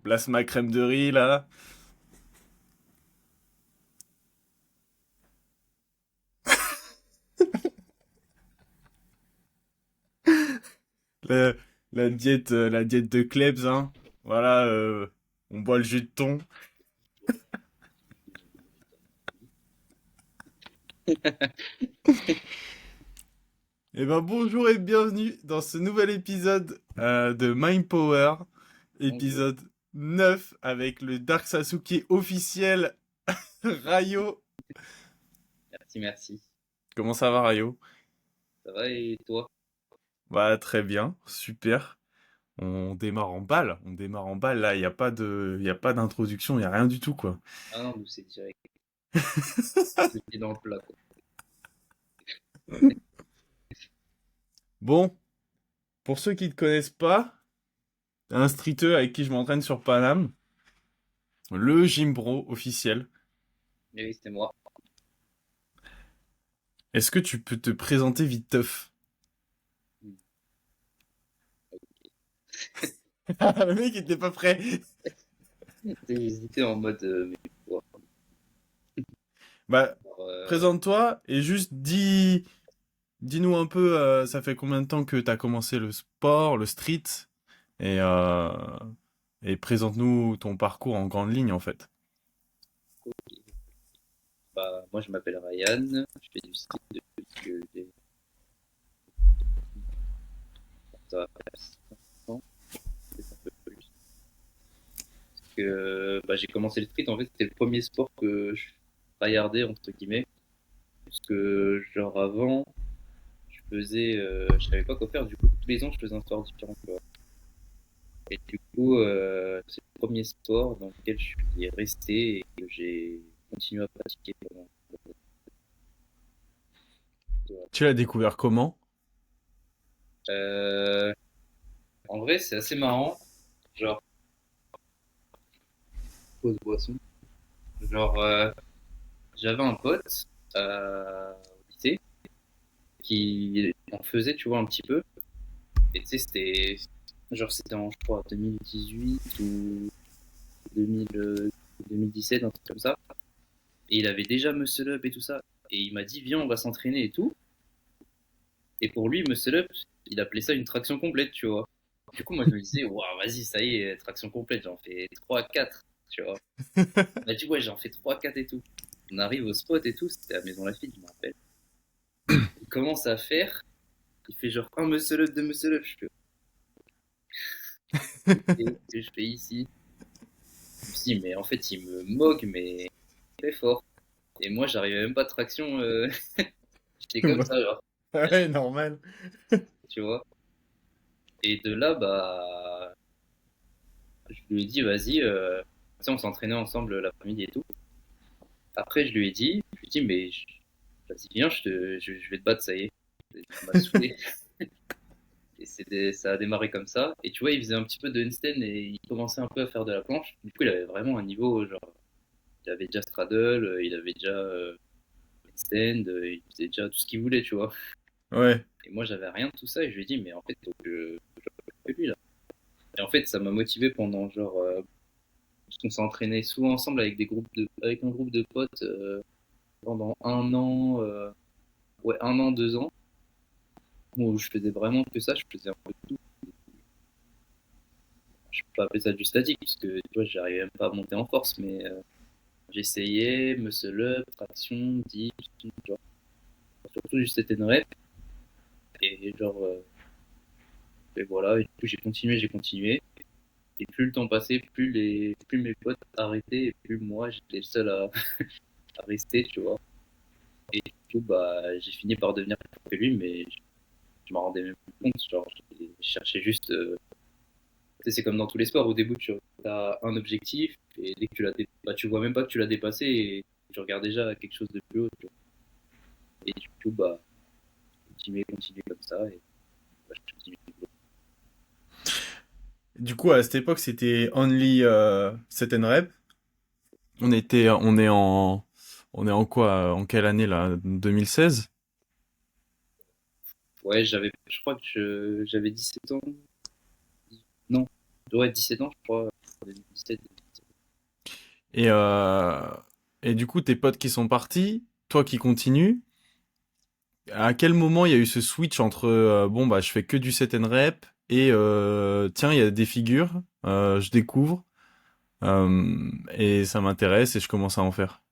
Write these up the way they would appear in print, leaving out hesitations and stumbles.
Place ma crème de riz là. La, la diète de Klebs, hein. Voilà, on boit le jus de thon. Eh ben bonjour et bienvenue dans ce nouvel épisode de Mind Power, Bonjour. épisode 9 avec le Dark Sasuke officiel Rayo. Merci, merci. Comment ça va Rayo? Ça va et toi? Bah très bien, super. On démarre en balle là, y a pas d'introduction, il y a rien du tout quoi. Ah non, nous c'est direct. Le pied dans le plat, quoi. Bon, pour ceux qui ne te connaissent pas, un streeter avec qui je m'entraîne sur Paname, le Jimbro officiel. Mais oui, c'était moi. Est-ce que tu peux te présenter vite teuf? Hmm. Le mec était pas prêt. J'ai hésité en mode mais quoi? Bah, Alors, présente-toi et juste dis-nous un peu, ça fait combien de temps que t'as commencé le sport, le street, et, euh, et présente-nous ton parcours en grande ligne en fait. bah, moi je m'appelle Ryan, je fais du ski depuis que j'ai ça va faire 5 ans, peut-être un peu plus. Bah, j'ai commencé le street, en fait c'était le premier sport que je regardais entre guillemets. Parce que genre avant, je savais pas quoi faire, du coup tous les ans je faisais un sport différent. Tu vois. Et du coup, c'est le premier sport dans lequel je suis resté et que j'ai continué à pratiquer pendant. Tu l'as découvert comment? Euh, En vrai, c'est assez marrant. Genre, pause boisson. Genre, j'avais un pote au lycée qui en faisait, tu vois, un petit peu. Et tu sais, c'était en, je crois, 2018 ou 2000, 2017, un truc comme ça. Et il avait déjà muscle up et tout ça. Et il m'a dit, viens, on va s'entraîner et tout. Et pour lui, muscle up, il appelait ça une traction complète, tu vois. Du coup, moi, je me disais, waouh, vas-y, ça y est, traction complète, j'en fais 3 4 tu vois. Il m'a dit, ouais, j'en fais 3 4 et tout. On arrive au spot et tout, c'était à Maison Lafitte, je me rappelle. Il commence à faire, il fait genre un muscle up, deux muscle up. Je fais, ok, que je fais ici. Je me suis dit, mais en fait, il me moque, mais très fort. Et moi, j'arrivais même pas à traction, j'étais comme ça, genre, Ouais, normal. tu vois. Et de là, bah, je lui ai dit, vas-y, tu sais, on s'entraînait ensemble l'après-midi et tout. Après, je lui ai dit, mais vas-y, viens, je vais te battre, ça y est. Ça m'a saoulé. Et ça a démarré comme ça. Et tu vois, il faisait un petit peu de handstand et il commençait un peu à faire de la planche. Du coup, il avait vraiment un niveau, genre, il avait déjà straddle, il avait déjà handstand, il faisait déjà tout ce qu'il voulait, tu vois. Ouais. Et moi, j'avais rien de tout ça et je lui ai dit, mais en fait, faut que je fasse lui, là. Et en fait, ça m'a motivé pendant, genre, parce qu'on s'est entraîné souvent ensemble avec un groupe de potes pendant un an, ouais, un an, 2 ans, où je faisais vraiment que ça, je faisais un peu tout. Je peux pas appeler ça du statique, puisque tu vois, j'arrivais même pas à monter en force, mais j'essayais, muscle up, traction, dips, tout, genre, surtout juste c'était une rep, et genre, et voilà, et du coup j'ai continué, et plus le temps passait, plus mes potes arrêtaient, et plus moi j'étais le seul à rester, tu vois. Et du coup, bah, j'ai fini par devenir plus fort que lui, mais je m'en rendais même plus compte, genre, je cherchais juste, tu sais, c'est comme dans tous les sports, au début tu as un objectif, et dès que bah, tu vois même pas que tu l'as dépassé, et tu regardes déjà quelque chose de plus haut, tu vois. Et du coup, bah, continuer comme ça, et bah, je continue. Du coup, à cette époque, c'était only set and rep. On est en quoi? En quelle année là? 2016? Ouais, je crois que j'avais 17 ans, non, ouais, 17 ans, je crois. 2017. Et, euh, et du coup, tes potes qui sont partis, toi qui continues, à quel moment il y a eu ce switch entre bon bah je fais que du set and rep et tiens il y a des figures, je découvre et ça m'intéresse et je commence à en faire.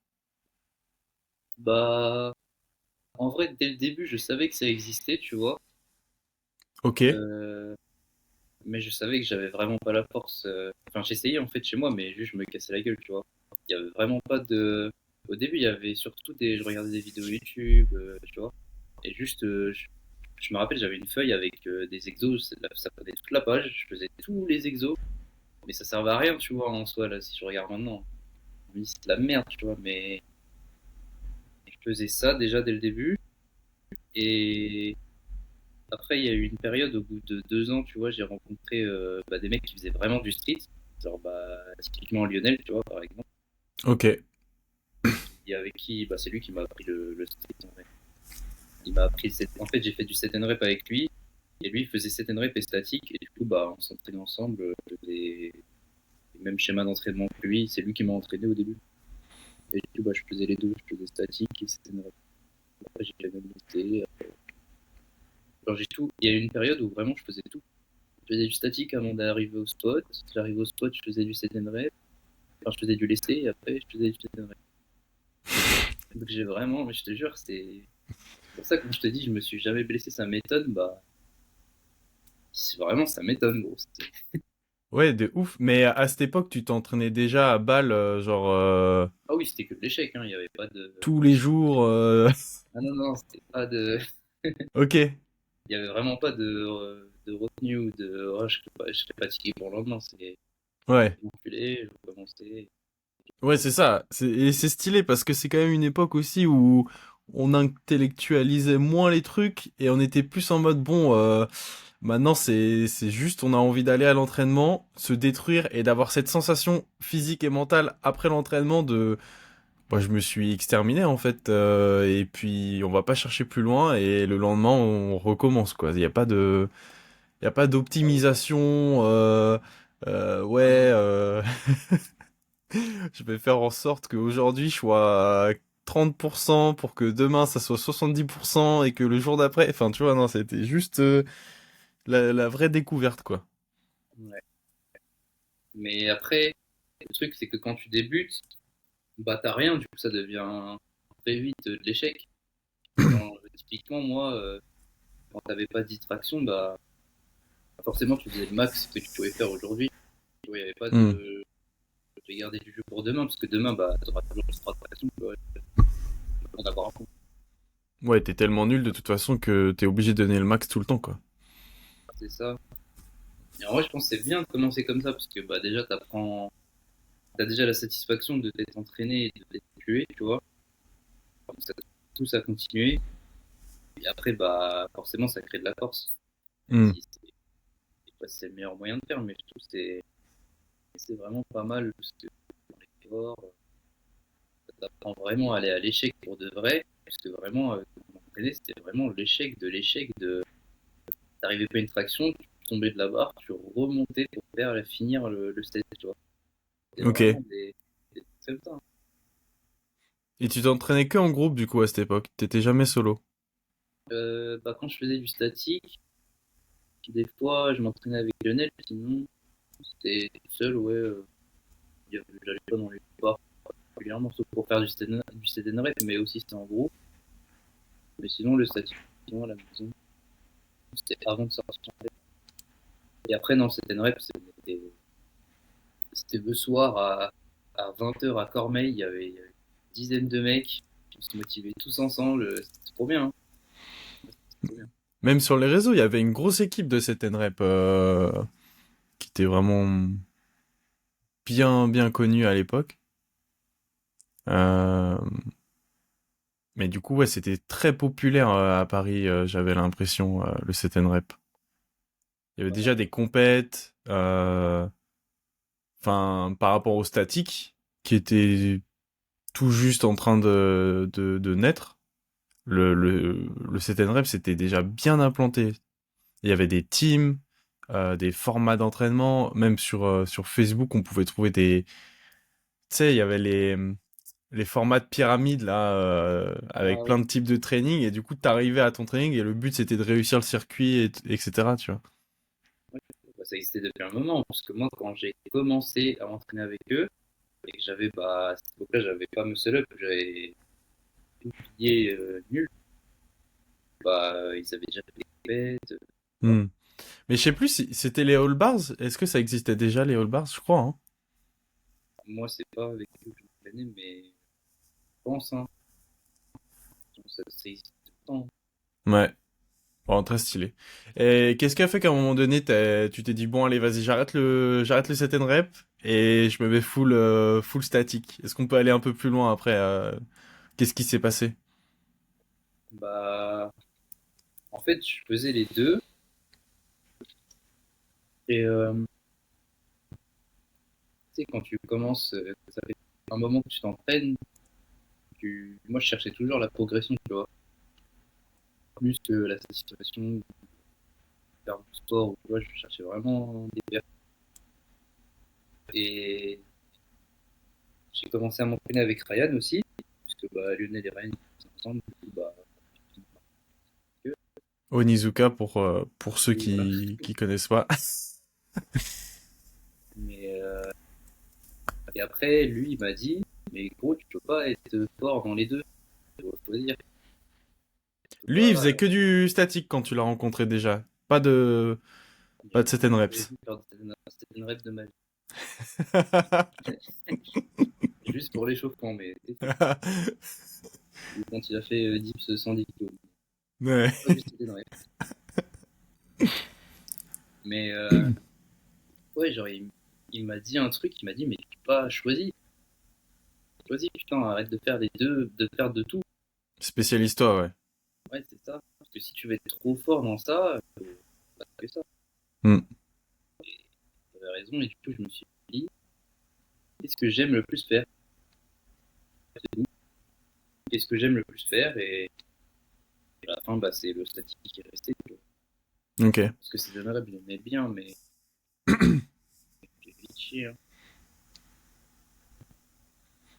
Bah, en vrai, dès le début, je savais que ça existait, tu vois. Ok, Euh, mais je savais que j'avais vraiment pas la force. Enfin, j'essayais en fait chez moi, mais juste je me cassais la gueule, tu vois. Il y avait vraiment pas de. Au début, il y avait surtout des. Je regardais des vidéos YouTube, tu vois. Et juste, je me rappelle, j'avais une feuille avec des exos, ça prenait toute la page, je faisais tous les exos, mais ça servait à rien, tu vois, en soi, là, si je regarde maintenant. Je me dis, c'est de la merde, tu vois, mais je faisais ça déjà dès le début. Et après, il y a eu une période, au bout de 2 ans, tu vois, j'ai rencontré bah, des mecs qui faisaient vraiment du street. Genre, bah, typiquement Lionel, tu vois, par exemple. ok, Et avec qui, bah, c'est lui qui m'a appris le street, en vrai. Il m'a appris, en fait, j'ai fait du set and rep avec lui. Et lui, il faisait set and rep et statique. Et du coup, bah, on s'entraînait ensemble. Je faisais les mêmes schémas d'entraînement que lui. C'est lui qui m'a entraîné au début. Et du coup, bah, je faisais les deux. Je faisais statique et set and rep. Après, j'ai jamais monté. Alors, j'ai tout. Il y a eu une période où vraiment je faisais tout. Je faisais du statique avant d'arriver au spot. J'arrivais au spot, je faisais du set and rep. Enfin, je faisais du lessé et après, je faisais du set and rep. Donc, j'ai vraiment, mais je te jure, c'est pour ça que quand je te dis, je me suis jamais blessé, ça m'étonne. Bah, vraiment, ça m'étonne, gros. ouais de ouf. Mais à cette époque tu t'entraînais déjà à balle genre Ah oui, c'était que de l'échec, hein. Il n'y avait pas de. tous les jours. Ah non, non, c'était pas de. Ok, Il y avait vraiment pas de retenue ou de. Oh, je serais fatigué pour le lendemain. C'est. ouais. Je m'enculais, je commençais. Ouais, c'est ça. Et c'est stylé parce que c'est quand même une époque aussi où on intellectualisait moins les trucs et on était plus en mode bon, maintenant c'est juste on a envie d'aller à l'entraînement, se détruire et d'avoir cette sensation physique et mentale après l'entraînement de moi je me suis exterminé en fait et puis on va pas chercher plus loin et le lendemain on recommence quoi. Il y a pas Ah oui. d'optimisation ouais Ah non, non. je vais faire en sorte qu'aujourd'hui je sois à 30% pour que demain ça soit 70% et que le jour d'après, enfin tu vois, non, c'était juste la vraie découverte quoi. Ouais. Mais après, le truc, c'est que quand tu débutes, bah t'as rien, du coup, ça devient très vite de l'échec. Typiquement, moi, quand t'avais pas de distraction, bah forcément, tu faisais le max que tu pouvais faire aujourd'hui. Tu vois, il n'y avait pas Hmm. de garder du jeu pour demain, parce que demain, bah, tu auras toujours cette distraction. Tu vois, en avoir un coup. Ouais, t'es tellement nul de toute façon que t'es obligé de donner le max tout le temps quoi. C'est ça. Et en vrai, je pense que c'est bien de commencer comme ça, parce que bah, déjà, t'as déjà la satisfaction de t'être entraîné et de t'être tué, tu vois. Donc, ça te pousse à continuer. Et après, bah, forcément, ça crée de la force. Même Hmm. si c'est le meilleur moyen de faire, mais je trouve que c'est vraiment pas mal, parce que dans les sports, ça t'apprend vraiment à aller à l'échec pour de vrai, parce que vraiment, quand on entraînait, c'était vraiment l'échec de. T'arrivais pas à une traction, tu tombais de la barre, tu remontais pour faire finir le set, tu vois. C'était Ok. vraiment des trucs comme ça. Et tu t'entraînais que en groupe du coup à cette époque, t'étais jamais solo. Bah, quand je faisais du statique, des fois je m'entraînais avec Lionel, sinon c'était tout seul, ouais. J'allais pas dans les bars régulièrement, sauf pour faire du set and rep, mais aussi c'était en groupe. Mais sinon, le statique, sinon, à la maison, c'était avant de sortir. Et après, dans le set and rep, c'était le soir à 20h à Cormeil, il y avait une dizaine de mecs qui se motivaient tous ensemble, c'était trop bien, hein. C'était trop bien. Même sur les réseaux, il y avait une grosse équipe de cette NREP qui était vraiment bien connue à l'époque. Euh, mais du coup, ouais, c'était très populaire à Paris, j'avais l'impression, le set and rep. Il y avait déjà des compètes, enfin, par rapport au statique, qui était tout juste en train de naître. Le set and rep, c'était déjà bien implanté. Il y avait des teams, des formats d'entraînement, même sur Facebook, on pouvait trouver des, tu sais, il y avait les formats de pyramide là, avec Ah plein oui. de types de training, et du coup, t'arrivais à ton training et le but c'était de réussir le circuit, etc. Tu vois. Ouais. Bah, ça existait depuis un moment, parce que moi, quand j'ai commencé à m'entraîner avec eux, et que j'avais, bah, à cette époque-là, j'avais pas Muscle Up, j'avais tout pilier nul, bah, ils avaient déjà fait des compètes. Voilà. Hmm. Mais je sais plus si c'était les All Bars. Est-ce que ça existait déjà les All Bars? Je crois, hein. Moi, c'est pas avec eux que je m'entraînais, mais je pense, hein, ça existe tout le temps. Ouais. Bon, très stylé. Et qu'est-ce qui a fait qu'à un moment donné, tu t'es dit, bon, allez, vas-y, j'arrête le set and rep et je me mets full statique. Est-ce qu'on peut aller un peu plus loin après, qu'est-ce qui s'est passé? Bah, en fait, je faisais les deux, et tu sais, quand tu commences, ça fait un moment que tu t'entraînes, moi, je cherchais toujours la progression, tu vois, plus que la satisfaction de faire du sport, ou tu vois, je cherchais vraiment des pertes. Et j'ai commencé à m'entraîner avec Ryan aussi, puisque bah, Lionel et Ryan ils sont ensemble, du coup, bah, Onizuka pour ceux oui, voilà. qui connaissent pas. Mais et après, lui, il m'a dit, mais gros, tu peux pas être fort dans les deux. Il faut choisir. Tu peux Lui, il pas. faisait que du statique quand tu l'as rencontré déjà. Pas de set and J'ai reps. vu faire c'était une rêve de ma vie. Juste pour l'échauffement, mais c'est tout. Ou quand il a fait dips 110 kilos. Ouais. Pas juste c'était une rêve. Mais ouais, genre, il m'a dit un truc, il m'a dit, mais tu peux pas choisir. Choisis, putain, arrête de faire les deux, de faire de tout. Spécialiste-toi, ouais. Ouais, c'est ça. Parce que si tu veux être trop fort dans ça, bah, fais ça. Hmm. Tu avais raison, et du coup, je me suis dit, qu'est-ce que j'aime le plus faire? C'est tout. Qu'est-ce que j'aime le plus faire? Et à la fin, bah, c'est le statique qui est resté. Tu vois. Ok. Parce que c'est honorable, je l'aimais bien, mais j'ai vite chier. Hein.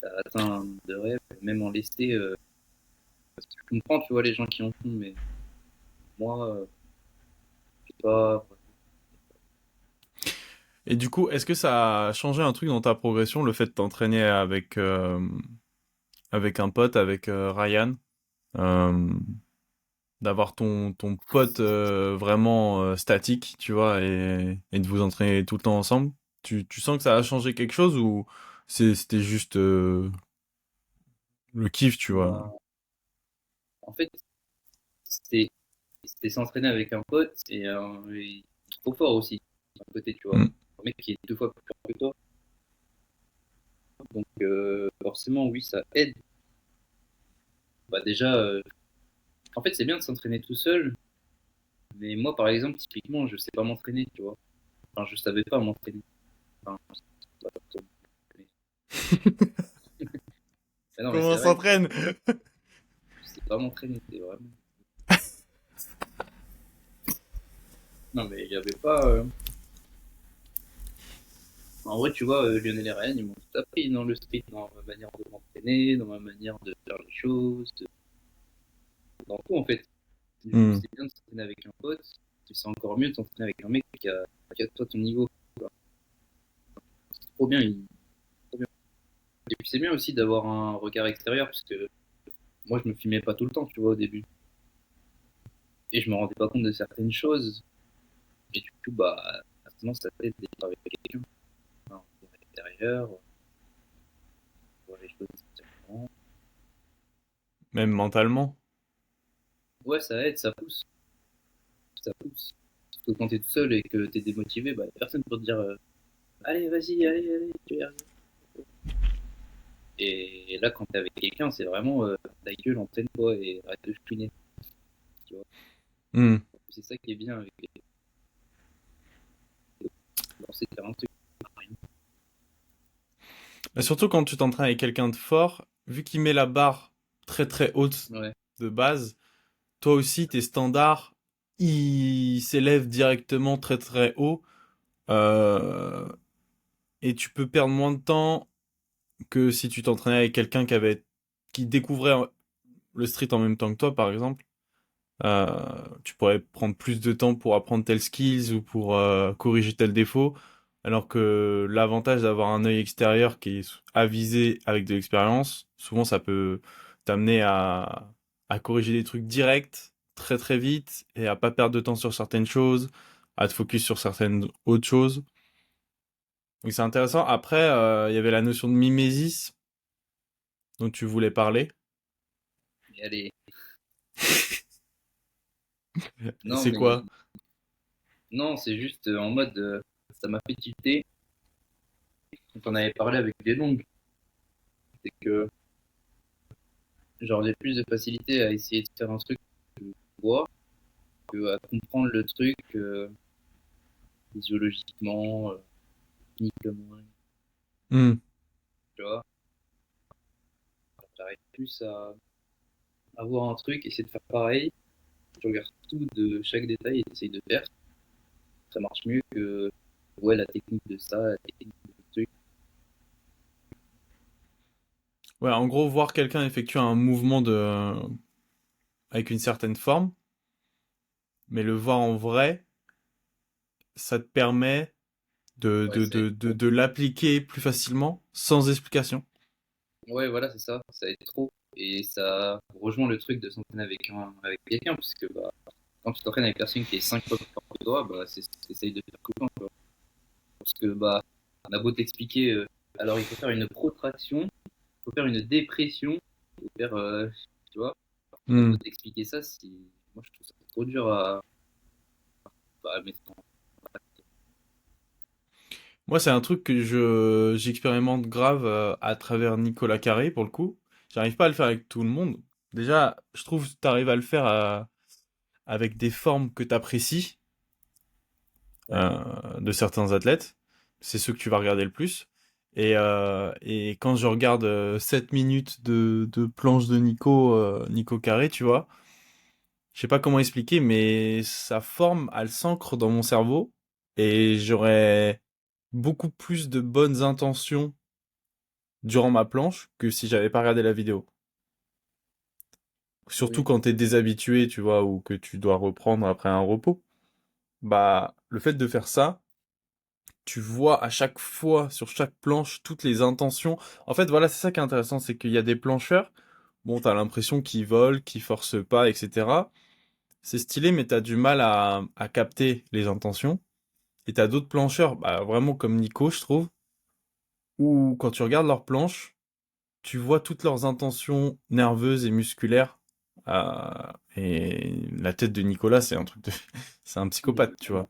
T'as atteint un nombre de rêves, même en lesté. Parce que je comprends, tu vois, les gens qui en font, mais moi, je sais pas. Et du coup, est-ce que ça a changé un truc dans ta progression, le fait de t'entraîner avec un pote, avec Ryan, euh, d'avoir ton pote vraiment statique, tu vois, et de vous entraîner tout le temps ensemble? Tu sens que ça a changé quelque chose ou c'était juste le kiff, tu vois? Bah, en fait, c'était c'était s'entraîner avec un pote et il est trop fort aussi, d'un côté, tu vois. Mm. Un mec qui est deux fois plus fort que toi. Donc, forcément, oui, ça aide. Bah, déjà, en fait, c'est bien de s'entraîner tout seul, mais moi, par exemple, typiquement, je sais pas m'entraîner, tu vois. Enfin, je savais pas m'entraîner. Enfin, c'est pas trop m'entraîner. Mais non, mais Comment c'est on vrai, s'entraîne? je sais pas m'entraîner, c'est vraiment. Non, mais il y avait pas. En vrai, tu vois, Lionel et Ryan, ils m'ont tout appris dans le street, dans ma manière de m'entraîner, dans ma manière de faire les choses, dans tout en fait. Du coup, Hmm. c'est bien de s'entraîner avec un pote, et c'est encore mieux de s'entraîner avec un mec qui a toi ton niveau. Tu vois. C'est trop bien, trop bien. Et puis c'est bien aussi d'avoir un regard extérieur, parce que moi je me filmais pas tout le temps, tu vois, au début. Et je me rendais pas compte de certaines choses. Et du coup, bah, maintenant ça t'aide d'être avec quelqu'un, un regard extérieur, voir les choses différemment. Même mentalement. Ouais, ça aide, ça pousse. Ça pousse. Parce que quand t'es tout seul et que t'es démotivé, bah, y a personne pour te dire allez, vas-y, allez, allez, tu vas y arriver. Et là, quand t'es avec quelqu'un, c'est vraiment ta gueule, entraîne-toi et arrête de chouiner. Tu vois. Hmm. C'est ça qui est bien avec les lancer de faire un truc. Et surtout quand tu t'entraînes avec quelqu'un de fort, vu qu'il met la barre très très haute Ouais, de base, toi aussi tes standards il s'élève directement très très haut, euh, et tu peux perdre moins de temps que si tu t'entraînais avec quelqu'un qui découvrait le street en même temps que toi, par exemple. Tu pourrais prendre plus de temps pour apprendre tels skills ou pour corriger tel défaut, alors que l'avantage d'avoir un œil extérieur qui est avisé avec de l'expérience, souvent ça peut t'amener à corriger des trucs directs, très très vite, et à pas perdre de temps sur certaines choses, à te focus sur certaines autres choses. Donc c'est intéressant. Après, il y avait la notion de mimésis dont tu voulais parler. Et allez, non, C'est mais quoi? non, c'est juste en mode, ça m'a fait tilter quand on avait parlé avec des longues. C'est que, genre, j'ai plus de facilité à essayer de faire un truc que je vois que à comprendre le truc physiologiquement, techniquement, Hmm. tu vois. J'arrive plus à voir un truc, essayer de faire pareil. Je regarde tout de chaque détail et j'essaye de faire. Ça marche mieux que ouais, la technique de ça, la technique de ce truc. Ouais, en gros, voir quelqu'un effectuer un mouvement avec une certaine forme, mais le voir en vrai, ça te permet Ouais, c'est de l'appliquer plus facilement, sans explication. ouais, voilà, c'est ça. Ça aide trop. Et ça rejoint le truc de s'entraîner avec quelqu'un, parce que bah, quand tu t'entraînes avec une personne qui est 5 fois plus forte que toi, bah, t'essayes de faire copain, quoi. Parce que bah, on a beau t'expliquer, alors il faut faire une protraction, il faut faire une dépression, il faut faire, tu vois, on a Hmm. beau t'expliquer ça, moi je trouve ça trop dur à mettre en. Moi, c'est un truc que j'expérimente grave à travers Nicolas Carré, pour le coup. J'arrive pas à le faire avec tout le monde. Déjà, je trouve que tu arrives à le faire avec des formes que tu apprécies Ouais. de certains athlètes. C'est ceux que tu vas regarder le plus. Et quand je regarde 7 minutes de planche de Nico Carré, tu vois, je sais pas comment expliquer, mais sa forme, elle s'ancre dans mon cerveau et j'aurais beaucoup plus de bonnes intentions durant ma planche que si j'avais pas regardé la vidéo. Surtout Oui. quand t'es déshabitué, tu vois, ou que tu dois reprendre après un repos. Bah, le fait de faire ça, tu vois à chaque fois, sur chaque planche, toutes les intentions. En fait, voilà, c'est ça qui est intéressant, c'est qu'il y a des plancheurs, bon, t'as l'impression qu'ils volent, qu'ils forcent pas, etc. C'est stylé, mais t'as du mal à capter les intentions. Et t'as d'autres plancheurs, bah, vraiment comme Nico, je trouve, où quand tu regardes leurs planches, tu vois toutes leurs intentions nerveuses et musculaires. Et la tête de Nicolas, c'est un truc de... c'est un psychopathe, tu vois.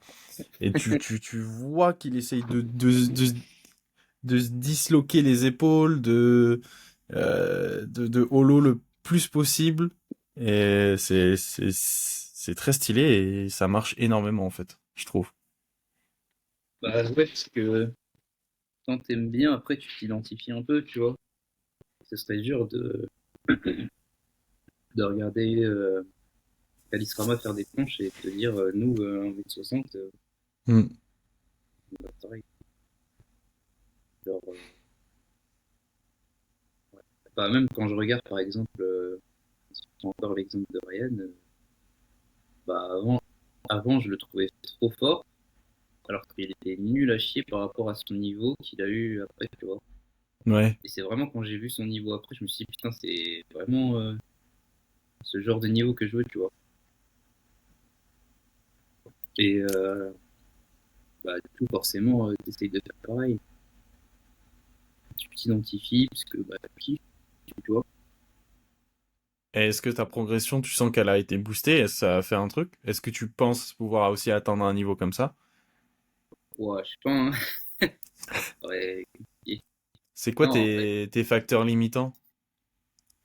Et tu vois qu'il essaye de se disloquer les épaules, de holo le plus possible. Et c'est très stylé et ça marche énormément, en fait, je trouve. Bah ouais, parce que quand t'aimes bien, après tu t'identifies un peu, tu vois. Ce serait dur de regarder Alice Rama faire des planches et de te dire, nous, 1m60, Hmm. bah, pareil. Genre, ouais. Bah, même quand je regarde, par exemple, si je prends encore l'exemple de Ryan, bah, avant, je le trouvais trop fort, alors qu'il était nul à chier par rapport à son niveau qu'il a eu après, tu vois. Ouais. Et c'est vraiment quand j'ai vu son niveau après, je me suis dit, putain, c'est vraiment ce genre de niveau que je veux, tu vois. Et bah, du coup, forcément, t'essayes de faire pareil. Tu t'identifies, parce que bah, tu kiffes, tu vois. Et est-ce que ta progression, tu sens qu'elle a été boostée? Est-ce que ça a fait un truc? Est-ce que tu penses pouvoir aussi atteindre un niveau comme ça? Ouais, je sais pas, hein. Ouais, compliqué. C'est quoi Non, en vrai, tes facteurs limitants?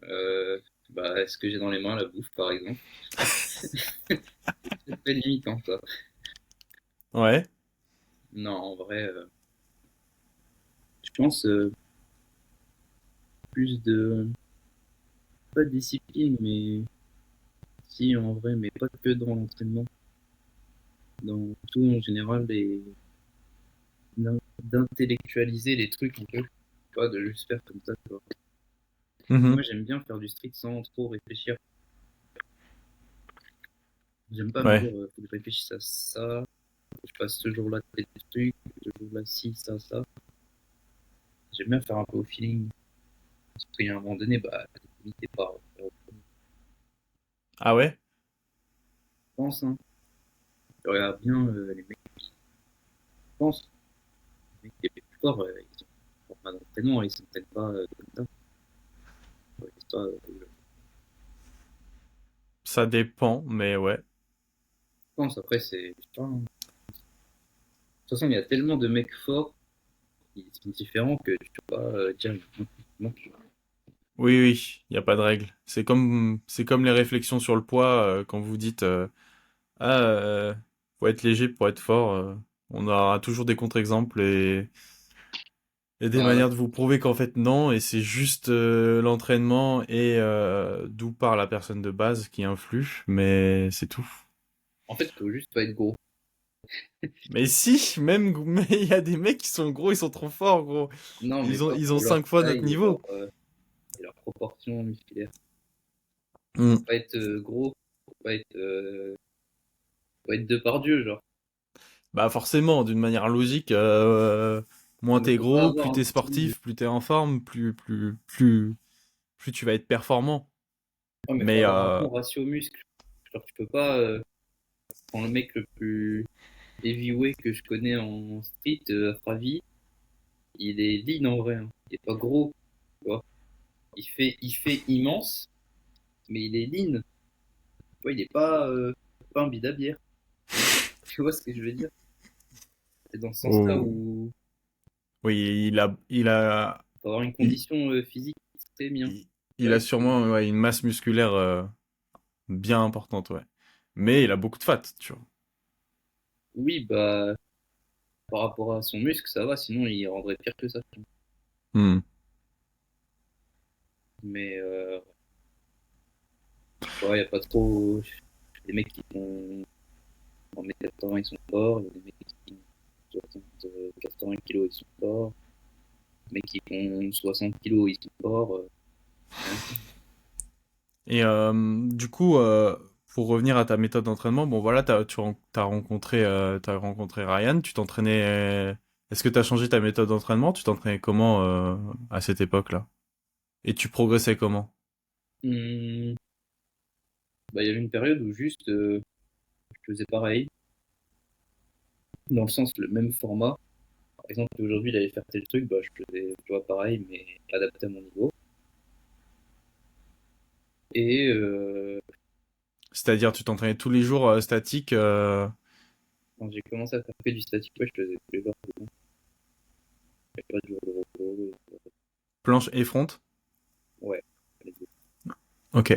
euh, bah, ce que j'ai dans les mains, la bouffe, par exemple, c'est pas limitant, ça. Ouais. Non, en vrai, je pense plus de, pas de discipline, mais si, en vrai, mais pas que dans l'entraînement. dans tout en général et d'intellectualiser les trucs un peu, pas de juste faire comme ça, tu vois. Moi, Mhm. j'aime bien faire du street sans trop réfléchir. J'aime pas me dire, Ouais. faut que je réfléchisse à ça, faut que je fasse ce jour-là tel truc, ce jour-là ci, ça, ça. J'aime bien faire un peu au feeling. Parce qu'il y a un moment donné, bah, t'es limité par, Ah ouais? je pense, hein. Tu regardes bien les mecs qui pensent, les mecs les plus forts, ils sont pas d'entraînement, ils s'entraînent pas comme ça. Ils sont pas, Ça dépend, mais ouais. je pense, après, c'est, je sais pas, hein. De toute façon, il y a tellement de mecs forts qui sont différents que tu peux pas dire, non, Oui, oui, il n'y a pas de règle. C'est comme les réflexions sur le poids, quand vous dites ah, faut être léger pour être fort. On aura toujours des contre-exemples et des bah, manières de vous prouver qu'en fait non, et c'est juste l'entraînement et d'où part la personne de base qui influe, mais c'est tout. en fait, faut juste pas être gros. Mais si, même, mais il y a des mecs qui sont gros, ils sont trop forts, gros. Non, mais Ils ont, pas ils ont pour leur 5 fois notre taille niveau. et leur proportion musculaire. Hmm. Faut pas être gros, faut pas être deux par Dieu, genre. Bah forcément, d'une manière logique, Non, moins mais t'es faut pas gros, avoir plus un t'es physique. sportif, plus t'es en forme, plus tu vas être performant. Ouais, mais faut Mais avoir un bon ratio muscle. Genre, tu peux pas prendre le mec le plus heavyweight que je connais en street, Fravi, il est lean en vrai, hein. Il est pas gros, tu vois. Il fait immense, mais il est lean. Tu vois, il est pas un bidabière. Tu vois ce que je veux dire? C'est dans ce sens-là oh. où Oui, il a, faut avoir une il, condition physique très bien. il, Tu il vois, a sûrement ouais, une masse musculaire bien importante, ouais. Mais il a beaucoup de fat, tu vois. oui, bah, par rapport à son muscle, ça va, sinon il rendrait pire que ça. Hmm. Mais tu vois, il n'y a pas trop. Les mecs qui font 1m80, ils sont forts. Il y a des mecs qui font 80 kilos, ils sont forts. Les mecs qui font 60 kilos, ils sont forts. Rien. Et du coup, pour revenir à ta méthode d'entraînement, bon voilà, t'as rencontré Ryan, tu t'entraînais. Est-ce que t'as changé ta méthode d'entraînement? Tu t'entraînais comment à cette époque-là? Et tu progressais comment? Hum, bah, il y avait une période où juste je faisais pareil, dans le sens le même format. Par exemple, aujourd'hui, il allait faire tel truc, bah, je faisais tu vois, pareil, mais adapté à mon niveau. Et C'est-à-dire, tu t'entraînais tous les jours statique, quand j'ai commencé à faire que du statique, ouais, je faisais tous les jours. Pas du jour de repos. planche et front? Ouais, les deux. Ok.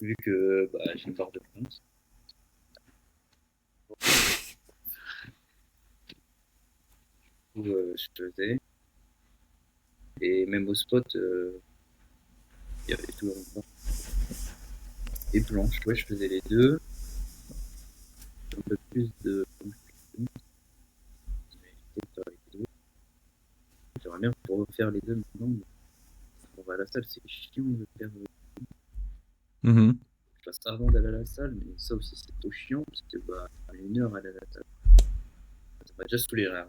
Vu que bah, j'ai une barre de compte. Où je faisais. Et même au spot, il y avait toujours une barre. Et planche, ouais, je faisais les deux. Un peu plus de planche que de compte, mais peut-être faire les deux. J'aimerais bien pour refaire les deux maintenant, mais on va à la salle, c'est chiant de faire. Mhm. Je passe avant d'aller à la salle, mais ça aussi c'est trop chiant parce que bah, une heure à aller à la salle. Ça m'a déjà saoulé là.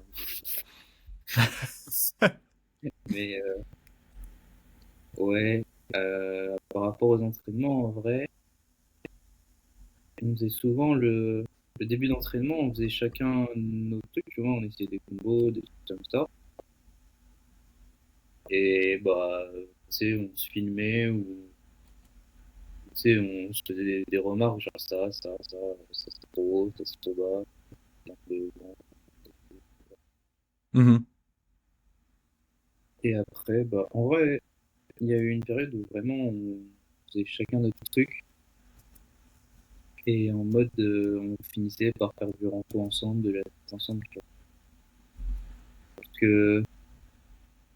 Mais ouais, par rapport aux entraînements, en vrai, on faisait souvent le début d'entraînement, on faisait chacun nos trucs, tu vois, on essayait des combos, des trucs comme ça. Et bah, tu sais, on se filmait ou tu sais, on se faisait des remarques, genre ça c'est trop haut, ça c'est trop bas, un peu bon. Mhm. Et après, bah, en vrai, il y a eu une période où vraiment on faisait chacun notre truc et en mode on finissait par faire du renfort ensemble, de la tête ensemble, tu vois. Parce que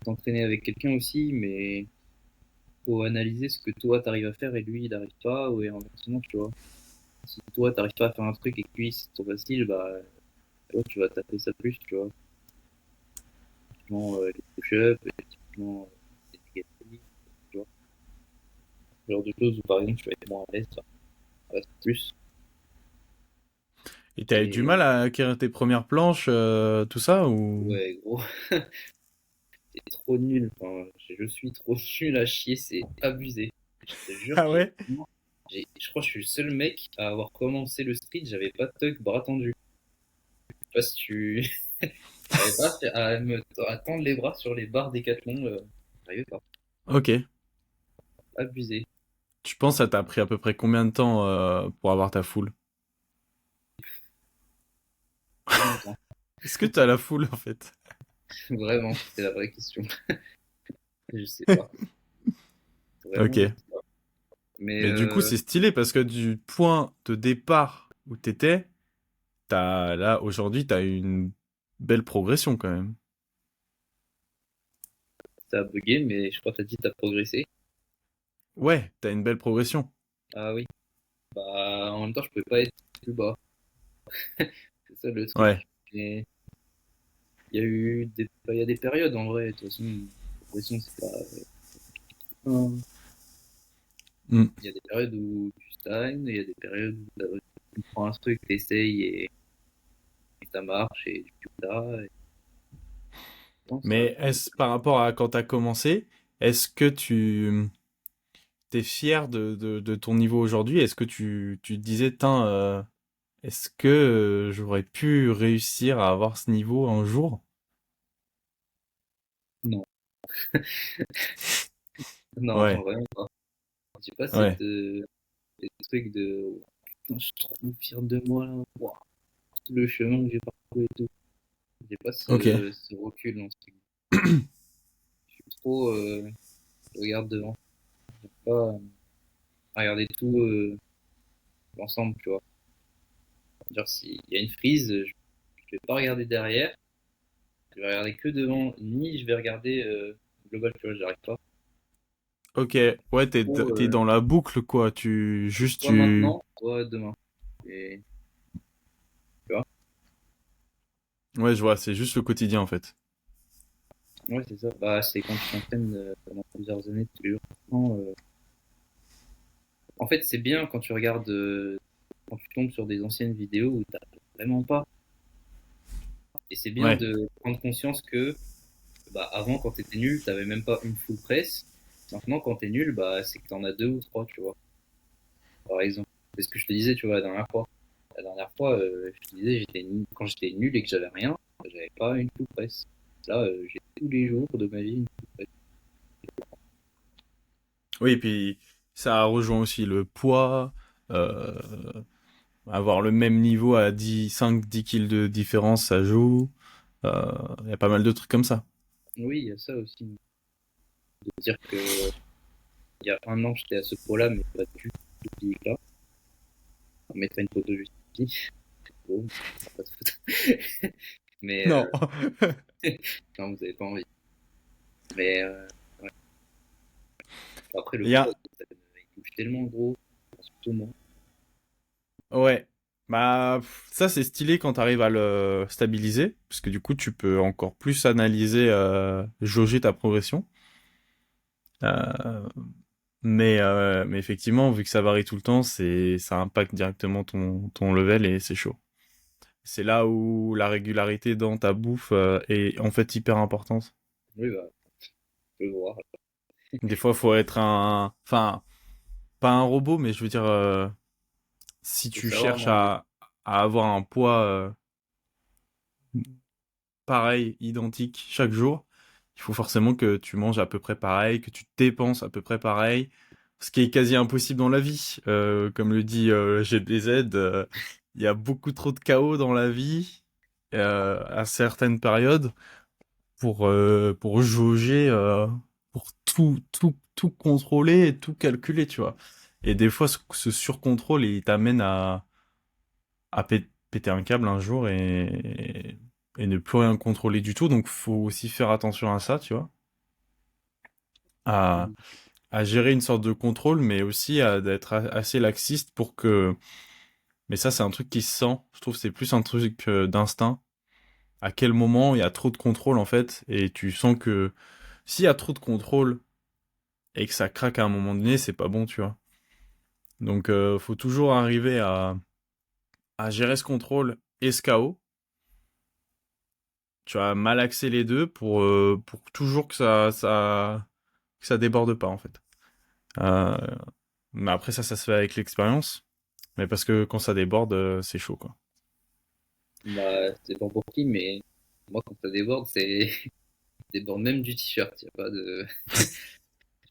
t'entraîner avec quelqu'un aussi, mais faut analyser ce que toi t'arrives à faire et lui il n'arrive pas, ou et inversement, tu vois. Si toi, t'arrives pas à faire un truc et que lui, c'est trop facile, bah, toi, tu vas taper ça plus, tu vois. Typiquement, les push-ups, typiquement, les négatifs, tu vois. Ce genre de choses où, par exemple, tu vas être moins à l'aise, ça reste plus. Et t'as eu du Et mal à acquérir tes premières planches, tout ça, ou? ouais, gros, c'est trop nul. Enfin, je suis trop nul à chier, c'est abusé. Je te jure, Ah ouais? je crois que je suis le seul mec à avoir commencé le street, j'avais pas de tuck bras tendu. Je sais pas si tu. J'arrivais pas à tendre les bras sur les barres Décathlon, j'arrivais pas. Ok. Abusé. Tu penses que ça t'a pris à peu près combien de temps pour avoir ta foule? Pas longtemps. Est-ce que t'as la foule en fait? Vraiment, c'est la vraie question. Je sais pas. Vraiment, je Ok. sais pas. Mais Mais du coup, c'est stylé parce que du point de départ où t'étais, là aujourd'hui, t'as une belle progression quand même. ça a bugué, mais je crois que t'as dit que t'as progressé. Ouais, t'as une belle progression. Ah oui. Bah, en même temps, je pouvais pas être plus bas. C'est ça le Ouais. truc. Mais il y a des périodes en vrai. De toute façon, la progression, c'est pas. Hmm. Il y a des périodes où tu stagnes, il y a des périodes où tu prends un truc, t'essayes et ça marche et tu là. Non, ça. Mais est-ce par rapport à quand t'as commencé, est-ce que tu t'es fier de ton niveau aujourd'hui? Est-ce que tu te disais, tiens, est-ce que j'aurais pu réussir à avoir ce niveau un jour? Non, non, Ouais, vraiment pas. J'ai pas ouais, ce truc de. Putain, je suis trop fier de moi là. Waouh, tout le chemin que j'ai parcouru et tout. J'ai pas ok. ce recul dans ce truc. Je suis trop. Je regarde devant. Pas regarder tout l'ensemble, tu vois. Genre, s'il y a une frise, je vais pas regarder derrière. Je vais regarder que devant, ni je vais regarder global, tu vois, j'arrive pas. Ok, ouais, Trop, t'es dans la boucle, quoi. soit maintenant, soit demain. Et tu vois, Ouais, je vois, c'est juste le quotidien, en fait. ouais, c'est ça. Bah, c'est quand tu t'entraînes pendant plusieurs années tous les jours. Non, en fait, c'est bien quand tu regardes, quand tu tombes sur des anciennes vidéos où t'as vraiment pas. Et c'est bien Ouais, de prendre conscience que, bah, avant, quand t'étais nul, t'avais même pas une full press. Maintenant, quand t'es nul, bah, c'est que t'en as deux ou trois, tu vois, par exemple. C'est ce que je te disais, tu vois, la dernière fois. La dernière fois, je te disais, quand j'étais nul et que j'avais rien, j'avais pas une full press. Là, j'ai tous les jours de ma vie une full press. oui, et puis ça rejoint aussi le poids, euh, avoir le même niveau à 5-10 kills de différence, ça joue. Il y a pas mal de trucs comme ça. Oui, il y a ça aussi. De dire que il y a un an, j'étais à ce poids-là, mais pas du tout physique là. On mettra une photo juste ici. Bon, pas de photo. Mais Non. non, vous avez pas envie. Mais ouais. Après, le Il y poids, a, il touche tellement gros, surtout moi. ouais. Bah, ça c'est stylé quand t'arrives à le stabiliser, parce que du coup tu peux encore plus analyser, jauger ta progression. Euh, mais effectivement, vu que ça varie tout le temps, ça impacte directement ton level et c'est chaud. C'est là où la régularité dans ta bouffe est en fait hyper importante. Oui, bah, je peux le voir. Des fois, faut être enfin, pas un robot, mais je veux dire, si Faut tu savoir cherches manger. à avoir un poids pareil, identique chaque jour, il faut forcément que tu manges à peu près pareil, que tu dépenses à peu près pareil, ce qui est quasi impossible dans la vie. Comme le dit GBZ, il y a beaucoup trop de chaos dans la vie à certaines périodes pour jauger, pour tout contrôler et tout calculer, tu vois. Et des fois, ce surcontrôle, il t'amène à péter un câble un jour et ne plus rien contrôler du tout. Donc, faut aussi faire attention à ça, tu vois. À, à gérer une sorte de contrôle, mais aussi d'être assez laxiste pour que Mais ça, c'est un truc qui se sent. Je trouve que c'est plus un truc d'instinct. À quel moment il y a trop de contrôle, en fait, et tu sens que s'il y a trop de contrôle et que ça craque à un moment donné, c'est pas bon, tu vois. Donc, faut toujours arriver à gérer ce contrôle et ce chaos. Tu vas mal axer les deux pour toujours que que ça déborde pas, en fait. Euh, mais après, ça se fait avec l'expérience. Mais parce que quand ça déborde, c'est chaud, quoi. Bah, c'est bon pour qui, mais moi, quand ça déborde, c'est ça déborde même du t-shirt. Y a pas de,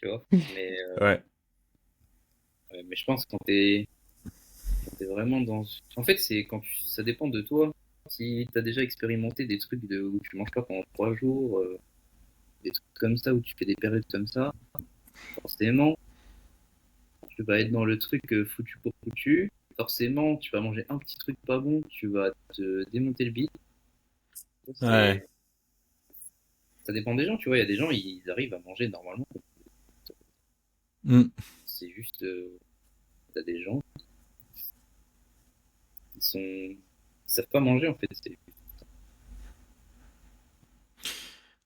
tu vois. Ouais. Mais je pense que quand t'es vraiment dans, en fait, c'est ça dépend de toi. Si t'as déjà expérimenté des trucs où tu manges pas pendant 3 jours, des trucs comme ça, où tu fais des périodes comme ça, forcément, tu vas être dans le truc foutu pour foutu. Forcément, tu vas manger un petit truc pas bon, tu vas te démonter le bide. Ouais. C'est, ça dépend des gens, tu vois. Il y a des gens, ils arrivent à manger normalement. Mm. C'est juste, t'as des gens ils savent pas manger en fait.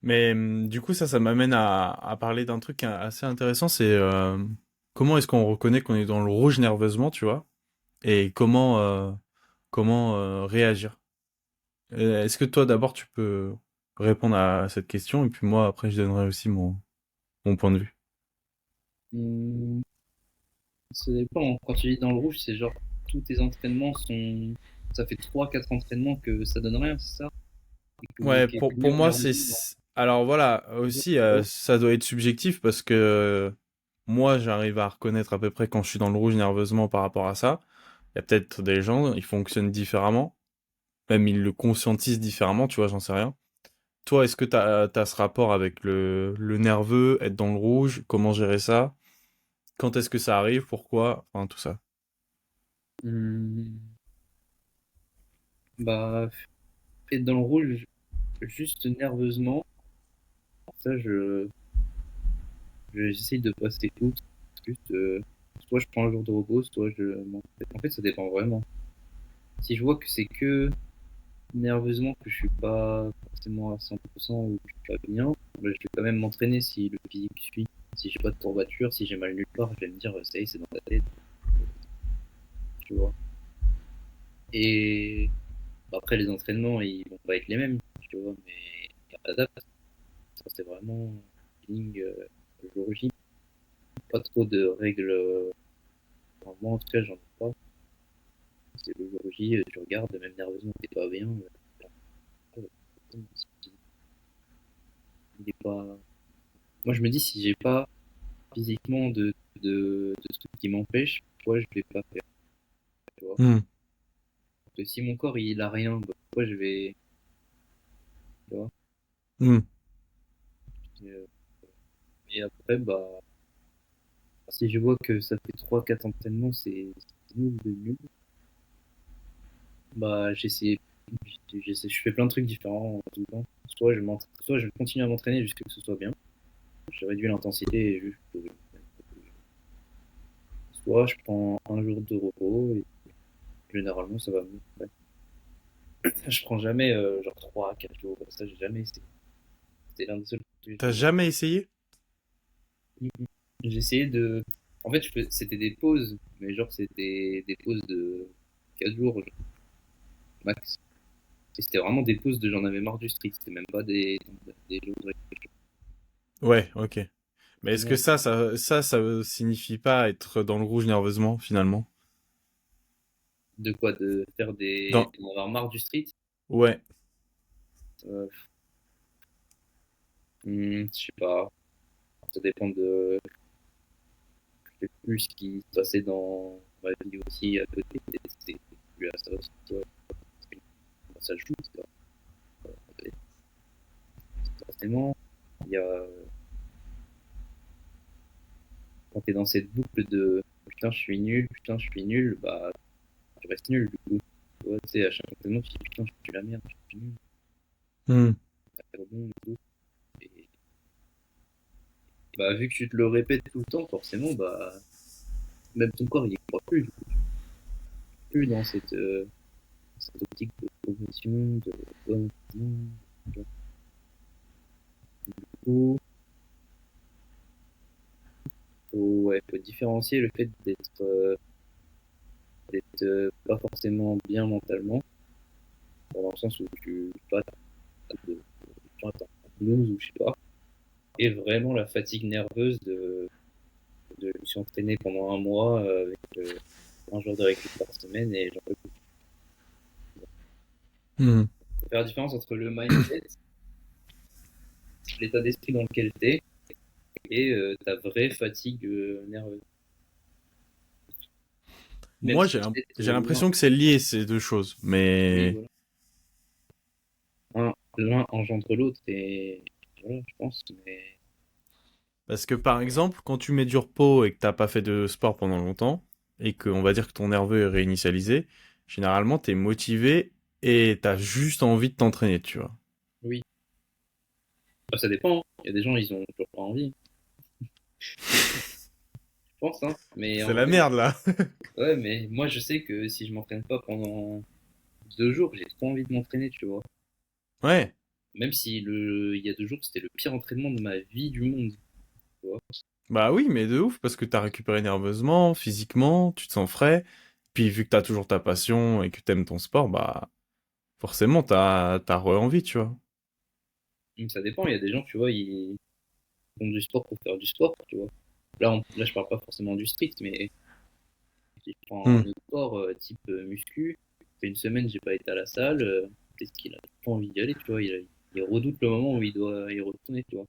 Mais du coup, ça m'amène à parler d'un truc assez intéressant, c'est comment est-ce qu'on reconnaît qu'on est dans le rouge nerveusement, tu vois, et comment réagir. Est-ce que toi, d'abord, tu peux répondre à cette question, et puis moi, après, je donnerai aussi mon point de vue. Hum, Ça dépend. Quand tu es dans le rouge, c'est genre tous tes entraînements sont. Ça fait 3 4 entraînements que ça donne rien, c'est ça? Et Ouais, que t'es pour mis au moi, nervusement. Alors voilà, aussi, Oh, ça doit être subjectif, parce que moi, j'arrive à reconnatre à peu près quand je suis dans le rouge nerveusement par rapport à ça. Il y a peut-être des gens, ils fonctionnent différemment. Même ils le conscientisent différemment, tu vois, j'en sais rien. Toi, est-ce que t'as ce rapport avec le nerveux, être dans le rouge, comment gérer ça? Quand est-ce que ça arrive? Pourquoi? Enfin, tout ça. hum, Bah, être dans le rouge juste nerveusement, ça, j'essaye de passer outre. Juste, soit je prends un jour de repos, soit je m'entraîne. En fait, ça dépend vraiment. Si je vois que c'est que nerveusement que je suis pas forcément à 100% ou que je suis pas bien, bah, je vais quand même m'entraîner si le physique suit. Si j'ai pas de courbature, si j'ai mal nulle part, je vais me dire, ça y est, c'est dans ta tête, tu vois. Et bah, après, les entraînements, ils vont pas être les mêmes, tu vois, mais il y a pas d'adapte. Ça, c'est vraiment feeling, le jour J. Pas trop de règles. Enfin, moi, en tout cas, j'en ai pas. C'est le jour J, tu regardes, même nerveusement, t'es pas bien. Il est pas... Moi, je me dis, si j'ai pas physiquement de trucs qui m'empêchent, pourquoi je vais pas faire, tu vois. Hmm. Parce que si mon corps il a rien, bah, pourquoi je vais, tu vois. Hmm. Et, et après, bah, si je vois que ça fait 3 4 entraînements, c'est nul de nul, bah, je fais plein de trucs différents tout le temps. Soit je continue à m'entraîner jusqu'à ce que ce soit bien. Je réduis l'intensité et juste, soit je prends un jour de repos et généralement ça va mieux. Ouais. Je prends jamais genre 3 4 jours. Ça, j'ai jamais essayé. C'était l'un des seuls trucs que j'ai T'as jamais jamais essayé? essayé. J'ai essayé de. En fait, c'était des pauses, mais genre, c'était des pauses de 4 jours, genre, max. Et c'était vraiment des pauses de j'en avais marre du street. C'était même pas des jours de récupération. Ouais, ok. Mais est-ce que Vraiment, ça signifie pas être dans le rouge nerveusement, finalement? de quoi? De faire Dans... d'en avoir marre du street? Ouais. Euh, je sais pas. Ça dépend de. Je sais plus ce qui se passait dans ma vie aussi à côté. C'était plus à ça aussi. Tu vois. Ça joue, ça. Forcément, il y a, quand t'es dans cette boucle de putain, je suis nul, putain, je suis nul, bah, tu restes nul, du coup. Tu vois, tu sais, à chaque entraînement, tu dis putain, je suis la merde, je suis nul, Hmm. t'as pas le bon et tout. Et, bah, vu que tu te le répètes tout le temps, forcément, bah, même ton corps, il y croit plus, du coup. plus dans cette optique de progression, de bon entraînement. Du coup, faut différencier le fait d'être pas forcément bien mentalement, dans le sens où tu pas de tu vois, t'as un blues ou je sais pas, et vraiment la fatigue nerveuse je me suis entraîné pendant un mois avec un jour de récup par semaine et j'en peux plus. Hmm. Faut faire la différence entre le mindset, l'état d'esprit dans lequel t'es, et ta vraie fatigue nerveuse. Même Moi, si peut-être j'ai l'impression que c'est lié, ces deux choses. oui, Mais voilà. L'un engendre l'autre et voilà, je pense. Mais parce que par exemple, quand tu mets du repos et que t'as pas fait de sport pendant longtemps, et qu'on va dire que ton nerveux est réinitialisé, généralement t'es motivé et t'as juste envie de t'entraîner, tu vois. oui, bah, ça dépend, hein. Il y a des gens, ils ont toujours pas envie, je pense, hein. Mais C'est en la vrai, merde là. ouais, mais moi, je sais que si je m'entraîne pas pendant 2 jours, j'ai trop envie de m'entraîner, tu vois. Ouais. Même si il y a 2 jours, c'était le pire entraînement de ma vie du monde, tu vois. Bah oui, mais de ouf, parce que t'as récupéré nerveusement, physiquement, tu te sens frais. Puis vu que t'as toujours ta passion et que t'aimes ton sport, bah forcément t'as re-envie, tu vois. Donc, ça dépend, il y a des gens, tu vois, ils font du sport pour faire du sport, tu vois. Là, je parle pas forcément du strict, mais si je prends Hmm. un autre sport type muscu, ça fait une semaine, j'ai pas été à la salle, peut-être qu'il a pas envie d'y aller, tu vois. Il redoute le moment où il doit y retourner, tu vois.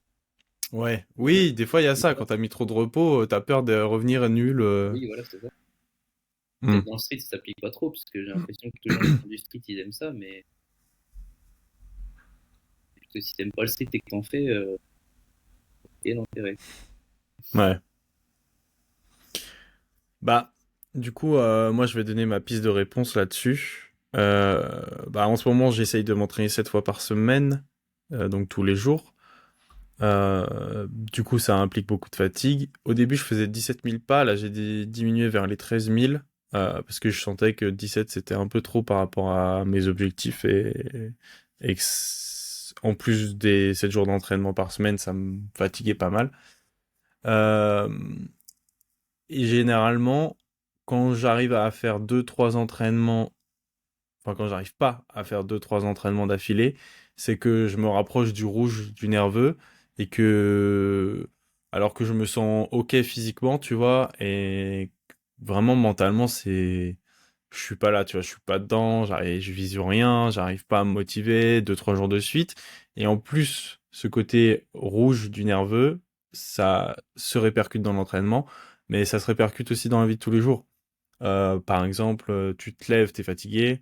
Ouais. Là, Oui, des fois il y a ça, quand t'as mis trop de repos, t'as peur de revenir nul. oui, voilà, c'est ça. Hmm. Peut-être dans le street, ça s'applique pas trop, parce que j'ai l'impression que tous les gens qui font du street, ils aiment ça, mais parce que si t'aimes pas le street et que t'en fais, quel intérêt? Ouais. Bah, du coup, moi, je vais donner ma piste de réponse là-dessus. Bah, en ce moment, j'essaye de m'entraîner 7 fois par semaine, donc tous les jours. Du coup, ça implique beaucoup de fatigue. Au début, je faisais 17 000 pas, là, j'ai diminué vers les 13 000, parce que je sentais que 17, c'était un peu trop par rapport à mes objectifs et en plus des 7 jours d'entraînement par semaine, ça me fatiguait pas mal. Euh, et généralement, quand j'arrive à faire deux trois entraînements, enfin quand j'arrive pas à faire deux trois entraînements d'affilée, c'est que je me rapproche du rouge du nerveux et que, alors que je me sens ok physiquement, tu vois, et vraiment mentalement, je suis pas là, tu vois, je suis pas dedans, je vise rien, j'arrive pas à me motiver deux trois jours de suite. Et en plus, ce côté rouge du nerveux, ça se répercute dans l'entraînement, mais ça se répercute aussi dans la vie de tous les jours. Par exemple, tu te lèves, t'es fatigué,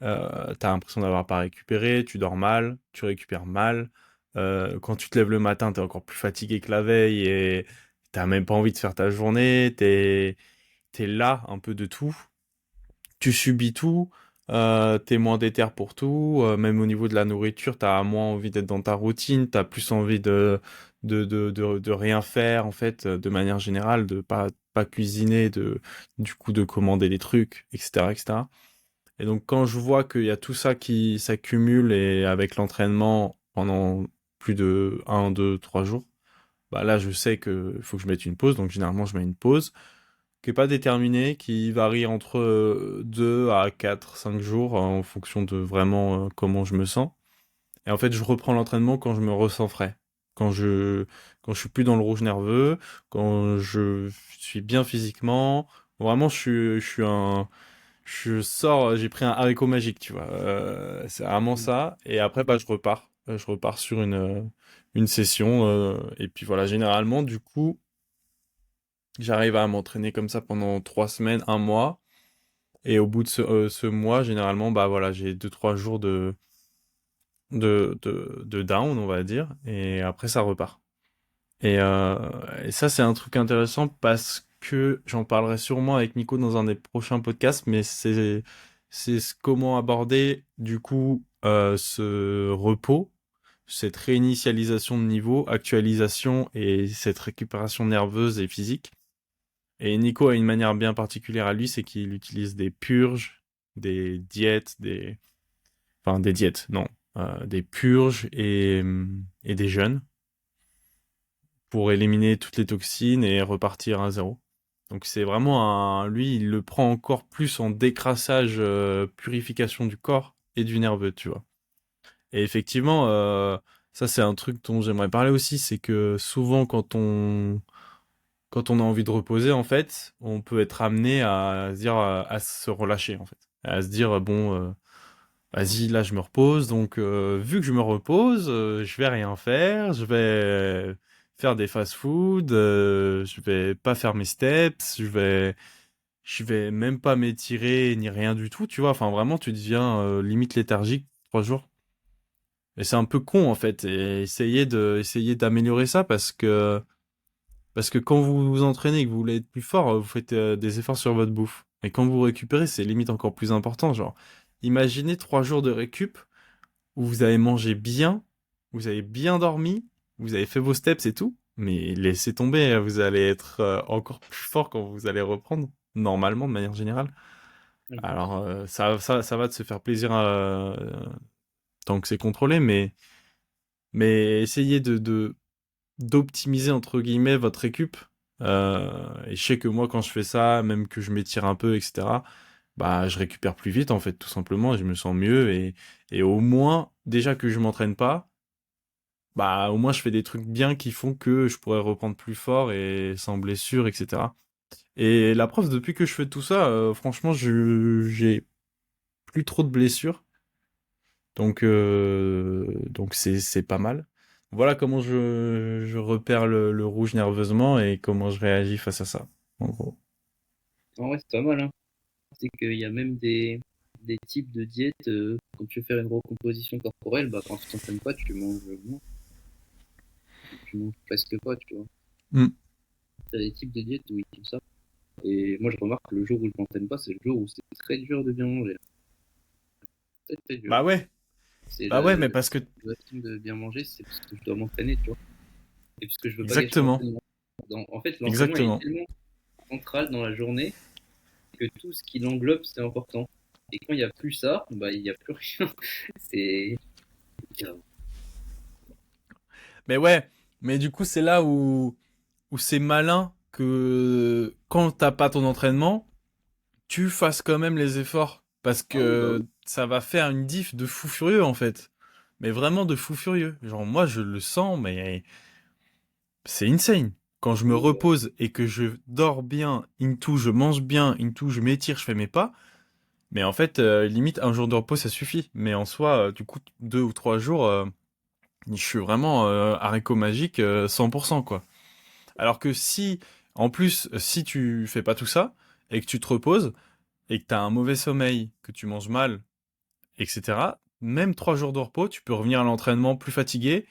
t'as l'impression d'avoir pas récupéré, tu dors mal, tu récupères mal. Quand tu te lèves le matin, t'es encore plus fatigué que la veille et t'as même pas envie de faire ta journée, t'es là un peu de tout. Tu subis tout, t'es moins déter pour tout, même au niveau de la nourriture, t'as moins envie d'être dans ta routine, t'as plus envie de rien faire, en fait, de manière générale, de pas cuisiner, du coup, de commander des trucs, etc., etc. Et donc, quand je vois qu'il y a tout ça qui s'accumule et avec l'entraînement pendant plus de 1, 2, 3 jours, bah là, je sais que faut que je mette une pause, donc généralement, je mets une pause qui est pas déterminé, qui varie entre 2 à 4, 5 jours en fonction de vraiment comment je me sens. Et en fait, je reprends l'entraînement quand je me ressens frais. Quand je, quand je suis plus dans le rouge nerveux, quand je suis bien physiquement. Vraiment, je sors, j'ai pris un haricot magique, tu vois. C'est vraiment ça. Et après, bah, je repars. Je repars sur une session. Et puis voilà, généralement, du coup, j'arrive à m'entraîner comme ça pendant 3 semaines, un mois. Et au bout de ce mois, généralement, bah voilà, j'ai deux, trois jours de down, on va dire. Et après, ça repart. Et ça, c'est un truc intéressant parce que j'en parlerai sûrement avec Nico dans un des prochains podcasts, mais comment aborder, du coup, ce repos, cette réinitialisation de niveau, actualisation et cette récupération nerveuse et physique. Et Nico a une manière bien particulière à lui, c'est qu'il utilise des purges des diètes, enfin des diètes, non, des purges et des jeûnes pour éliminer toutes les toxines et repartir à zéro. Donc c'est vraiment lui, il le prend encore plus en décrassage, purification du corps et du nerveux, tu vois. Et effectivement, ça c'est un truc dont j'aimerais parler aussi, c'est que souvent quand on a envie de reposer, en fait, on peut être amené à se dire, à se relâcher, en fait. À se dire, bon, vas-y, là, je me repose. Donc, vu que je me repose, je vais rien faire. Je vais faire des fast-food. Je vais pas faire mes steps. Je vais même pas m'étirer ni rien du tout. Tu vois, enfin, vraiment, tu deviens limite léthargique 3 jours. Et c'est un peu con, en fait. Et essayer d'améliorer ça parce que quand vous vous entraînez et que vous voulez être plus fort, vous faites des efforts sur votre bouffe. Et quand vous récupérez, c'est limite encore plus important. Genre, imaginez 3 jours de récup où vous avez mangé bien, vous avez bien dormi, vous avez fait vos steps et tout. Mais laissez tomber, vous allez être encore plus fort quand vous allez reprendre, normalement, de manière générale. Alors, ça va de se faire plaisir tant que c'est contrôlé, mais essayez d'optimiser entre guillemets votre récup. Et je sais que moi quand je fais ça, même que je m'étire un peu, etc., bah je récupère plus vite en fait, tout simplement, et je me sens mieux et au moins, déjà que je m'entraîne pas, bah au moins je fais des trucs bien qui font que je pourrais reprendre plus fort et sans blessure, etc. Et la preuve, depuis que je fais tout ça, franchement, j'ai plus trop de blessures. Donc c'est pas mal. Voilà comment je repère le rouge nerveusement et comment je réagis face à ça, en gros. En vrai, c'est pas mal, hein. C'est qu'il y a même des types de diètes. Quand tu veux faire une recomposition corporelle, bah, quand tu t'entraînes pas, tu manges moins. Tu manges presque pas, tu vois. Mm. T'as des types de diètes où ils font ça. Et moi, je remarque que le jour où je m'entraîne pas, c'est le jour où c'est très dur de bien manger. Très, très dur. Bah ouais, C'est bah ouais, mais la parce que motivation de bien manger, c'est parce que je dois m'entraîner, tu vois. Et puisque je veux pas gâcher exactement, l'entraînement. En fait, l'entraînement est exactement. tellement central dans la journée que tout ce qui l'englobe, c'est important. Et quand il n'y a plus ça, bah, il n'y a plus rien. C'est grave. Mais ouais, mais du coup c'est là où c'est malin que quand t'as pas ton entraînement, tu fasses quand même les efforts parce Ah oui, bah oui. que ça va faire une diff de fou furieux en fait. Mais vraiment de fou furieux. Genre moi je le sens, mais c'est insane. Quand je me Oui, bah, repose et que je dors bien, into, je mange bien, into, je m'étire, je fais mes pas. Mais en fait, limite, un jour de repos, ça suffit. Mais en soi, du coup, 2 ou 3 jours, je suis vraiment haricot magique 100%, quoi. Alors que si, en plus, si tu fais pas tout ça, et que tu te reposes, et que tu as un mauvais sommeil, que tu manges mal, etc., même 3 jours de repos, tu peux revenir à l'entraînement plus fatigué.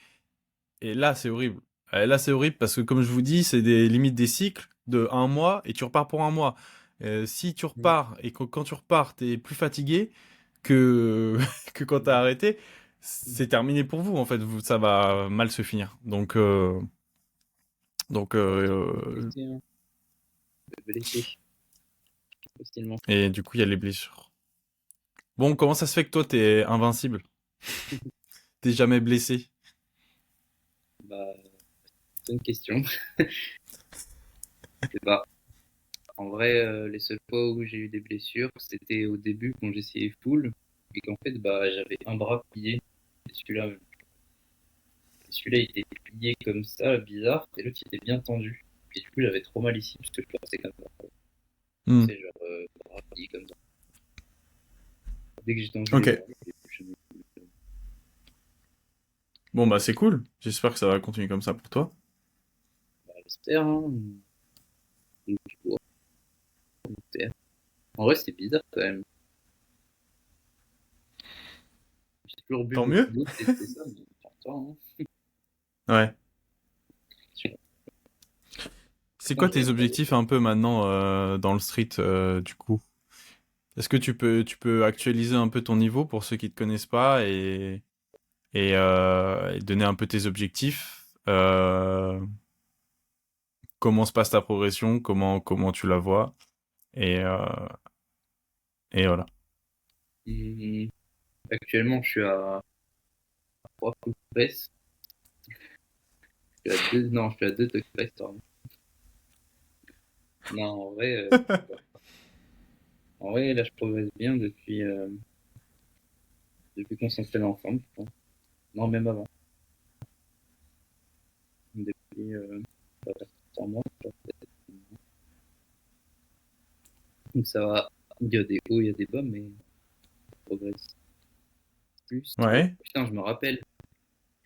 Et là, c'est horrible. Là, c'est horrible parce que, comme je vous dis, c'est des limites des cycles de 1 mois et tu repars pour 1 mois. Si tu mm. repars et que quand tu repars, t'es plus fatigué que, que quand t'as arrêté, c'est terminé pour vous, en fait. Ça va mal se finir. Donc Ouais, tu peux blesser, hein. Tu peux blesser facilement. et du coup, il y a les blessures. Bon, comment ça se fait que toi, t'es invincible? T'es jamais blessé? Bah, c'est une question. Je sais pas. En vrai, les seules fois où j'ai eu des blessures, c'était au début quand j'essayais full et qu'en fait, bah, j'avais un bras plié. Et celui-là, il était plié comme ça, bizarre, et l'autre, il était bien tendu. Et du coup, j'avais trop mal ici parce que je pensais comme ça. Hmm. C'est genre, bras plié comme ça. Dès que j'ai tendu les Ok. bras, je me- Bon, bah, c'est cool. J'espère que ça va continuer comme ça pour toi. bah, j'espère, hein. Donc, ouais, j'espère. En vrai, c'est bizarre quand même. J'ai toujours bu Tant beaucoup mieux. d'eau, c'était ça, mais pourtant, Ouais. hein. C'est Quand quoi je tes reste objectifs un peu maintenant dans le street du coup? Est-ce que tu peux actualiser un peu ton niveau pour ceux qui te connaissent pas et donner un peu tes objectifs? Comment se passe ta progression? Comment tu la vois? Et, euh, et voilà. Hum, Actuellement, je suis à 3 coups de presse. Je suis à 2, non, je suis à 2 de presse, pardon. Non, en vrai, là, je progresse bien depuis qu'on s'installe ensemble, je pense. Non, même avant. Depuis, ça va faire 3 mois, je crois, peut-être. Donc ça va. Il y a des hauts, il y a des bas, mais je progresse plus. Et Ouais. putain, je me rappelle,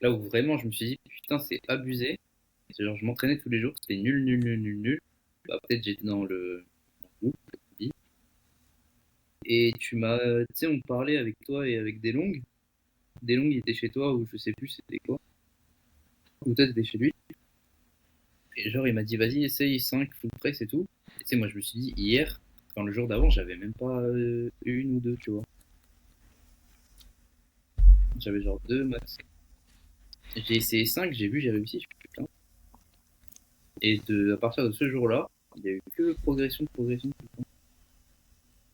là où vraiment je me suis dit, putain, c'est abusé. C'est genre, je m'entraînais tous les jours, c'était nul, nul, nul, nul, nul. Bah, peut-être j'étais dans le groupe, comme tu dis. Et tu sais, on parlait avec toi et avec Delong. Delong, il était chez toi, ou je sais plus c'était quoi. Ou toi, t'étais chez lui. Et genre, il m'a dit, vas-y, essaye 5 full press et tout. Et tu sais, moi, je me suis dit, hier, enfin, le jour d'avant, j'avais même pas une ou deux, tu vois. J'avais genre deux max. J'ai essayé 5, j'ai vu, j'ai réussi, je suis putain. Et à partir de ce jour-là, il y a eu que progression, progression, tout le temps.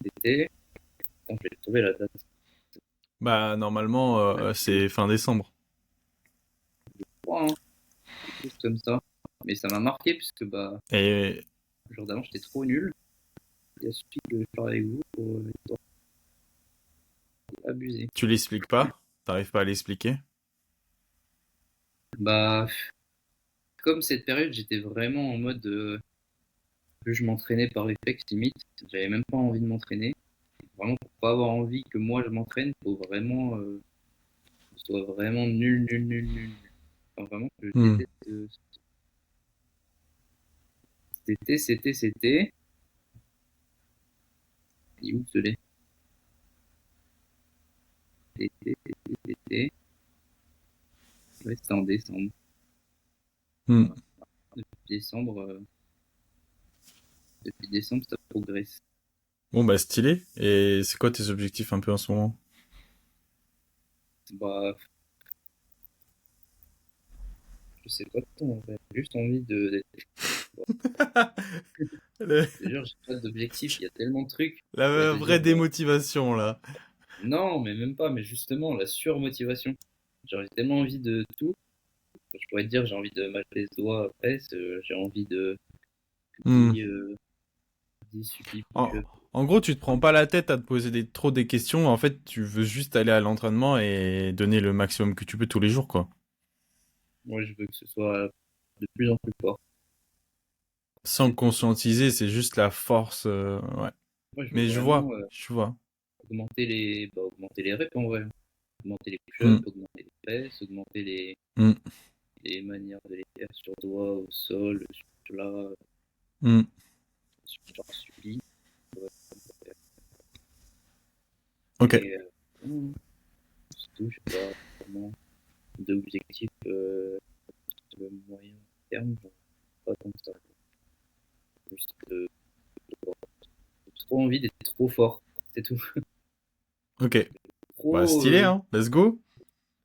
C'était, attends, je vais trouver la date. Bah, normalement, c'est fin décembre. Trois, hein, quelque chose comme ça. Mais ça m'a marqué puisque bah, Et le jour d'avant, j'étais trop nul. Il a suffi que je parle avec vous pour abuser. tu l'expliques pas? T'arrives pas à l'expliquer? Bah, comme cette période, j'étais vraiment en mode que je m'entraînais par réflexe limite. J'avais même pas envie de m'entraîner. Vraiment, pour pas avoir envie que moi je m'entraîne, faut vraiment que ce soit vraiment nul, nul, nul, nul, nul. Enfin, vraiment, je Hmm. déteste. C'était. Il est où ce lait? C'était. Ouais, c'était en décembre. Hmm. Voilà. Décembre, depuis décembre, ça progresse. Bon, bah, stylé. Et c'est quoi tes objectifs un peu en ce moment? Bah, je sais pas trop, en fait. J'ai juste envie d'être. Bon, Le- je te jure, j'ai pas d'objectif. Il y a tellement de trucs. Je pourrais La te dire, vraie démotivation, là. non, mais même pas. Mais justement, la surmotivation. Genre, j'ai tellement envie de tout. Je pourrais te dire, j'ai envie de m'acheter les doigts après. J'ai envie de. Hmm. Supplie, dis, supplie, En, en gros, tu te prends pas la tête à te poser trop des questions. En fait, tu veux juste aller à l'entraînement et donner le maximum que tu peux tous les jours, quoi. moi, je veux que ce soit de plus en plus fort. Sans C'est tout. conscientiser, c'est juste la force. Ouais. Moi, je veux Mais je vois, vraiment je vois. augmenter les reps en vrai. Augmenter les push-ups, Hmm. augmenter les presses, augmenter Hmm. les manières de les faire sur doigt, au sol, sur plat, Hmm. sur supli. Ouais. Ok. Et non, c'est tout, je sais pas vraiment d'objectifs sur le moyen terme, genre, pas tant que ça. Juste j'ai trop envie d'être trop fort, c'est tout. Ok. Bah, Trop, stylé, hein. Let's go.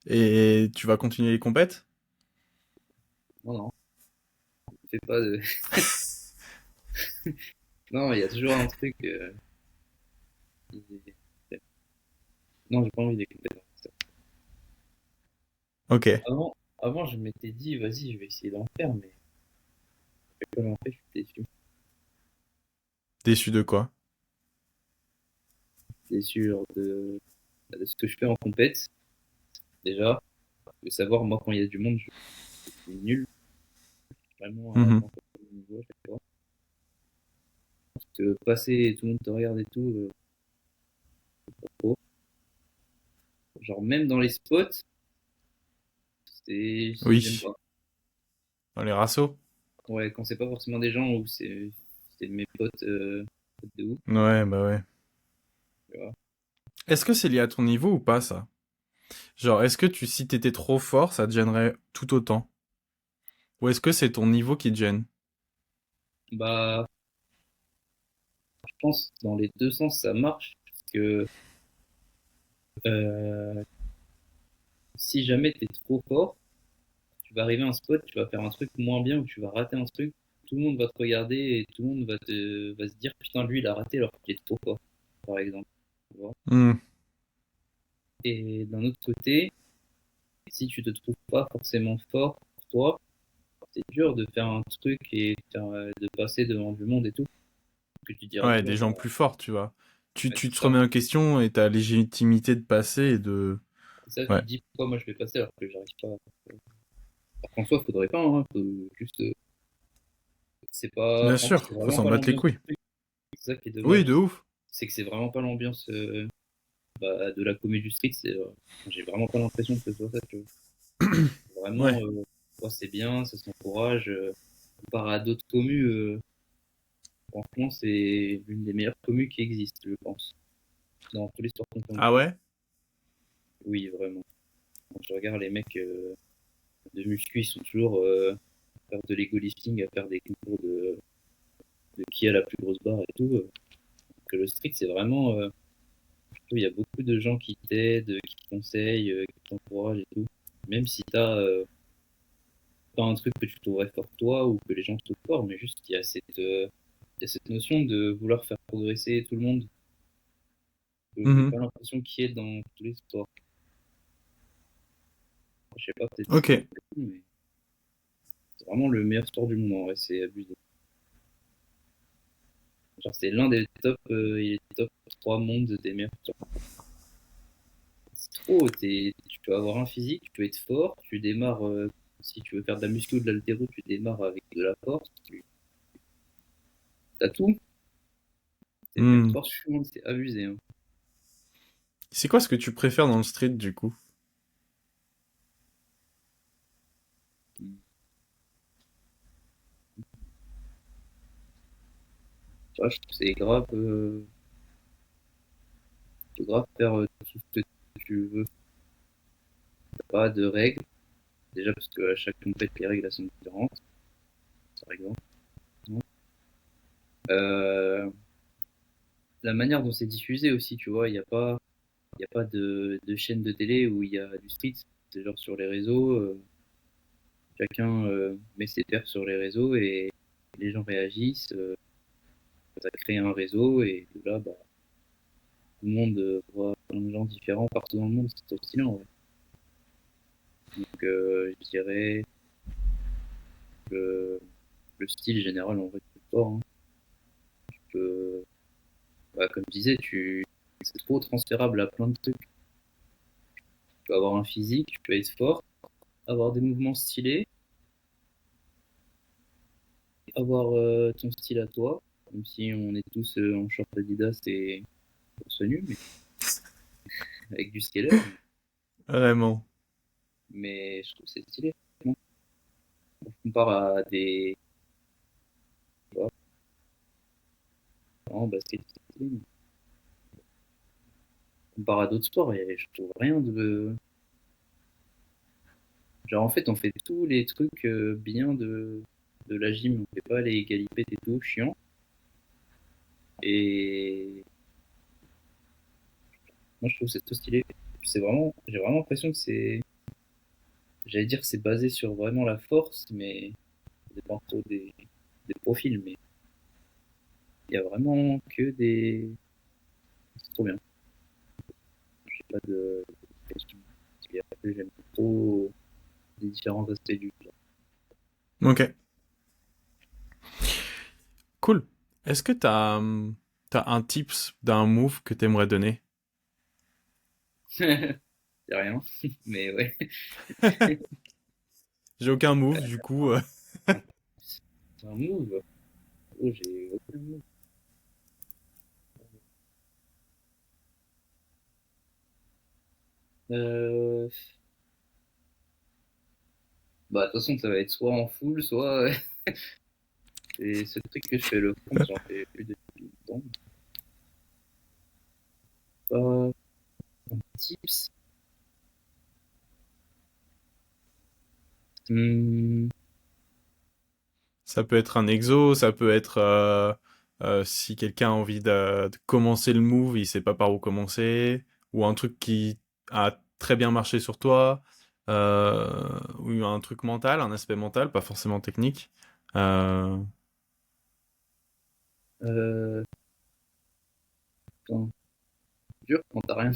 Et tu vas continuer les compètes? non, non, fais pas de. Non, il y a toujours un truc. Qui- Non, j'ai pas envie d'écouter ça. Ok. Avant, je m'étais dit, vas-y, je vais essayer d'en faire, mais comme en fait, je suis déçu. Déçu de quoi? Déçu genre, de ce que je fais en compète, déjà. De savoir, moi, quand il y a du monde, je suis nul. Vraiment à Mhm. n'importe quel niveau à chaque fois. Parce que passer et tout le monde te regarde et tout, trop. Genre, même dans les spots, j'aime Oui. pas. Dans les rassos? Ouais, quand c'est pas forcément des gens où c'est mes potes, potes de ouf, Ouais, bah ouais. tu vois. Est-ce que c'est lié à ton niveau ou pas, ça? Genre, est-ce que si t'étais trop fort, ça te gênerait tout autant? Ou est-ce que c'est ton niveau qui te gêne? Bah, je pense dans les deux sens, ça marche. Parce que euh, si jamais t'es trop fort, tu vas arriver à un spot, tu vas faire un truc moins bien ou tu vas rater un truc, tout le monde va te regarder et tout le monde va se dire putain lui il a raté alors qu'il est trop fort, par exemple. Tu vois. Hmm. Et d'un autre côté, si tu te trouves pas forcément fort pour toi, c'est dur de faire un truc et de passer devant du monde et tout. Que tu diras Ouais, toujours, des bah, gens plus forts, tu vois. ouais, Tu c'est te ça. remets en question et ta légitimité de passer et de... C'est ça, tu Ouais, te dis pourquoi moi je vais passer alors que j'arrive pas. Alors qu'en soi, faudrait pas, hein, faut juste. C'est pas. bien En fait, c'est sûr, faut vraiment s'en pas battre les l'ambiance du couilles. truc. C'est ça qui est Oui, dommage. de ouf. C'est que c'est vraiment pas l'ambiance de la comédie du street. J'ai vraiment pas l'impression que ce soit ça, tu vois. Vraiment, Ouais. ouais, c'est bien, ça s'encourage. Comparé à d'autres communes, franchement, c'est l'une des meilleures communes qui existent, je pense. Dans tous les sports Ah confondus. ouais? Oui, vraiment. Quand je regarde les mecs de muscu, ils sont toujours à faire de l'ego lifting, à faire des concours de qui a la plus grosse barre et tout. Que le street, c'est vraiment. Il y a beaucoup de gens qui t'aident, qui te conseillent, qui t'encouragent et tout. Même si t'as pas un truc que tu trouverais fort toi ou que les gens trouvent fort, mais juste il y a cette notion de vouloir faire progresser tout le monde. J'ai Mhm. pas l'impression qu'il y ait dans tous les sports. Je sais pas, peut-être Ok. c'est mais c'est vraiment le meilleur sport du monde en vrai, c'est abusé. Genre, c'est l'un des top, il est top 3 mondes des meilleurs sports. C'est trop, tu peux avoir un physique, tu peux être fort, tu démarres, si tu veux faire de la muscu ou de l'haltéro, tu démarres avec de la force, t'as tout. C'est le meilleur Hmm. sport du monde, c'est abusé, hein. C'est quoi ce que tu préfères dans le street, du coup? Tu vois, je trouve que c'est grave faire tout ce que tu veux. T'as pas de règles, déjà parce que à chaque compète, les règles elles sont différentes, par exemple. Euh, la manière dont c'est diffusé aussi, tu vois, il y a pas de chaîne de télé où il y a du street. C'est genre sur les réseaux, chacun met ses perfs sur les réseaux et les gens réagissent. Ça crée un réseau et de là, bah, tout le monde voit plein de gens différents partout dans le monde. C'est trop stylé en vrai. Donc, je dirais que le style général en vrai, c'est fort, hein. Que, bah, comme je disais, c'est trop transférable à plein de trucs. Tu peux avoir un physique, tu peux être fort, avoir des mouvements stylés, avoir ton style à toi, même si on est tous en short Adidas et torse nu, mais avec du scaler. Vraiment. Mais je trouve que c'est stylé. On compare à des. Tu vois, en basket, c'est stylé, mais on compare à d'autres sports et je trouve rien de. Genre, en fait, on fait tous les trucs bien de la gym. On fait pas les galipettes et tout, chiant. Et moi, je trouve que c'est tout stylé. J'ai vraiment l'impression que j'allais dire que c'est basé sur vraiment la force, mais ça dépend trop des profils. Mais il y a vraiment que des. C'est trop bien. J'ai pas de question. Et après, j'aime trop les différents aspects du jeu. Ok. Cool. Est-ce que t'as un tips d'un move que t'aimerais donner? Y a rien, mais ouais. J'ai aucun move, du coup. C'est un move. Oh, j'ai aucun move. Euh, Bah, de toute façon, ça va être soit en full, soit. C'est ce truc que je fais le front, j'en fais plus depuis longtemps. Pas tips. Hmm, Ça peut être un exo, ça peut être si quelqu'un a envie de commencer le move, il sait pas par où commencer, ou un truc qui a très bien marché sur toi, ou un truc mental, un aspect mental, pas forcément technique. Euh, putain, dur quand t'as rien.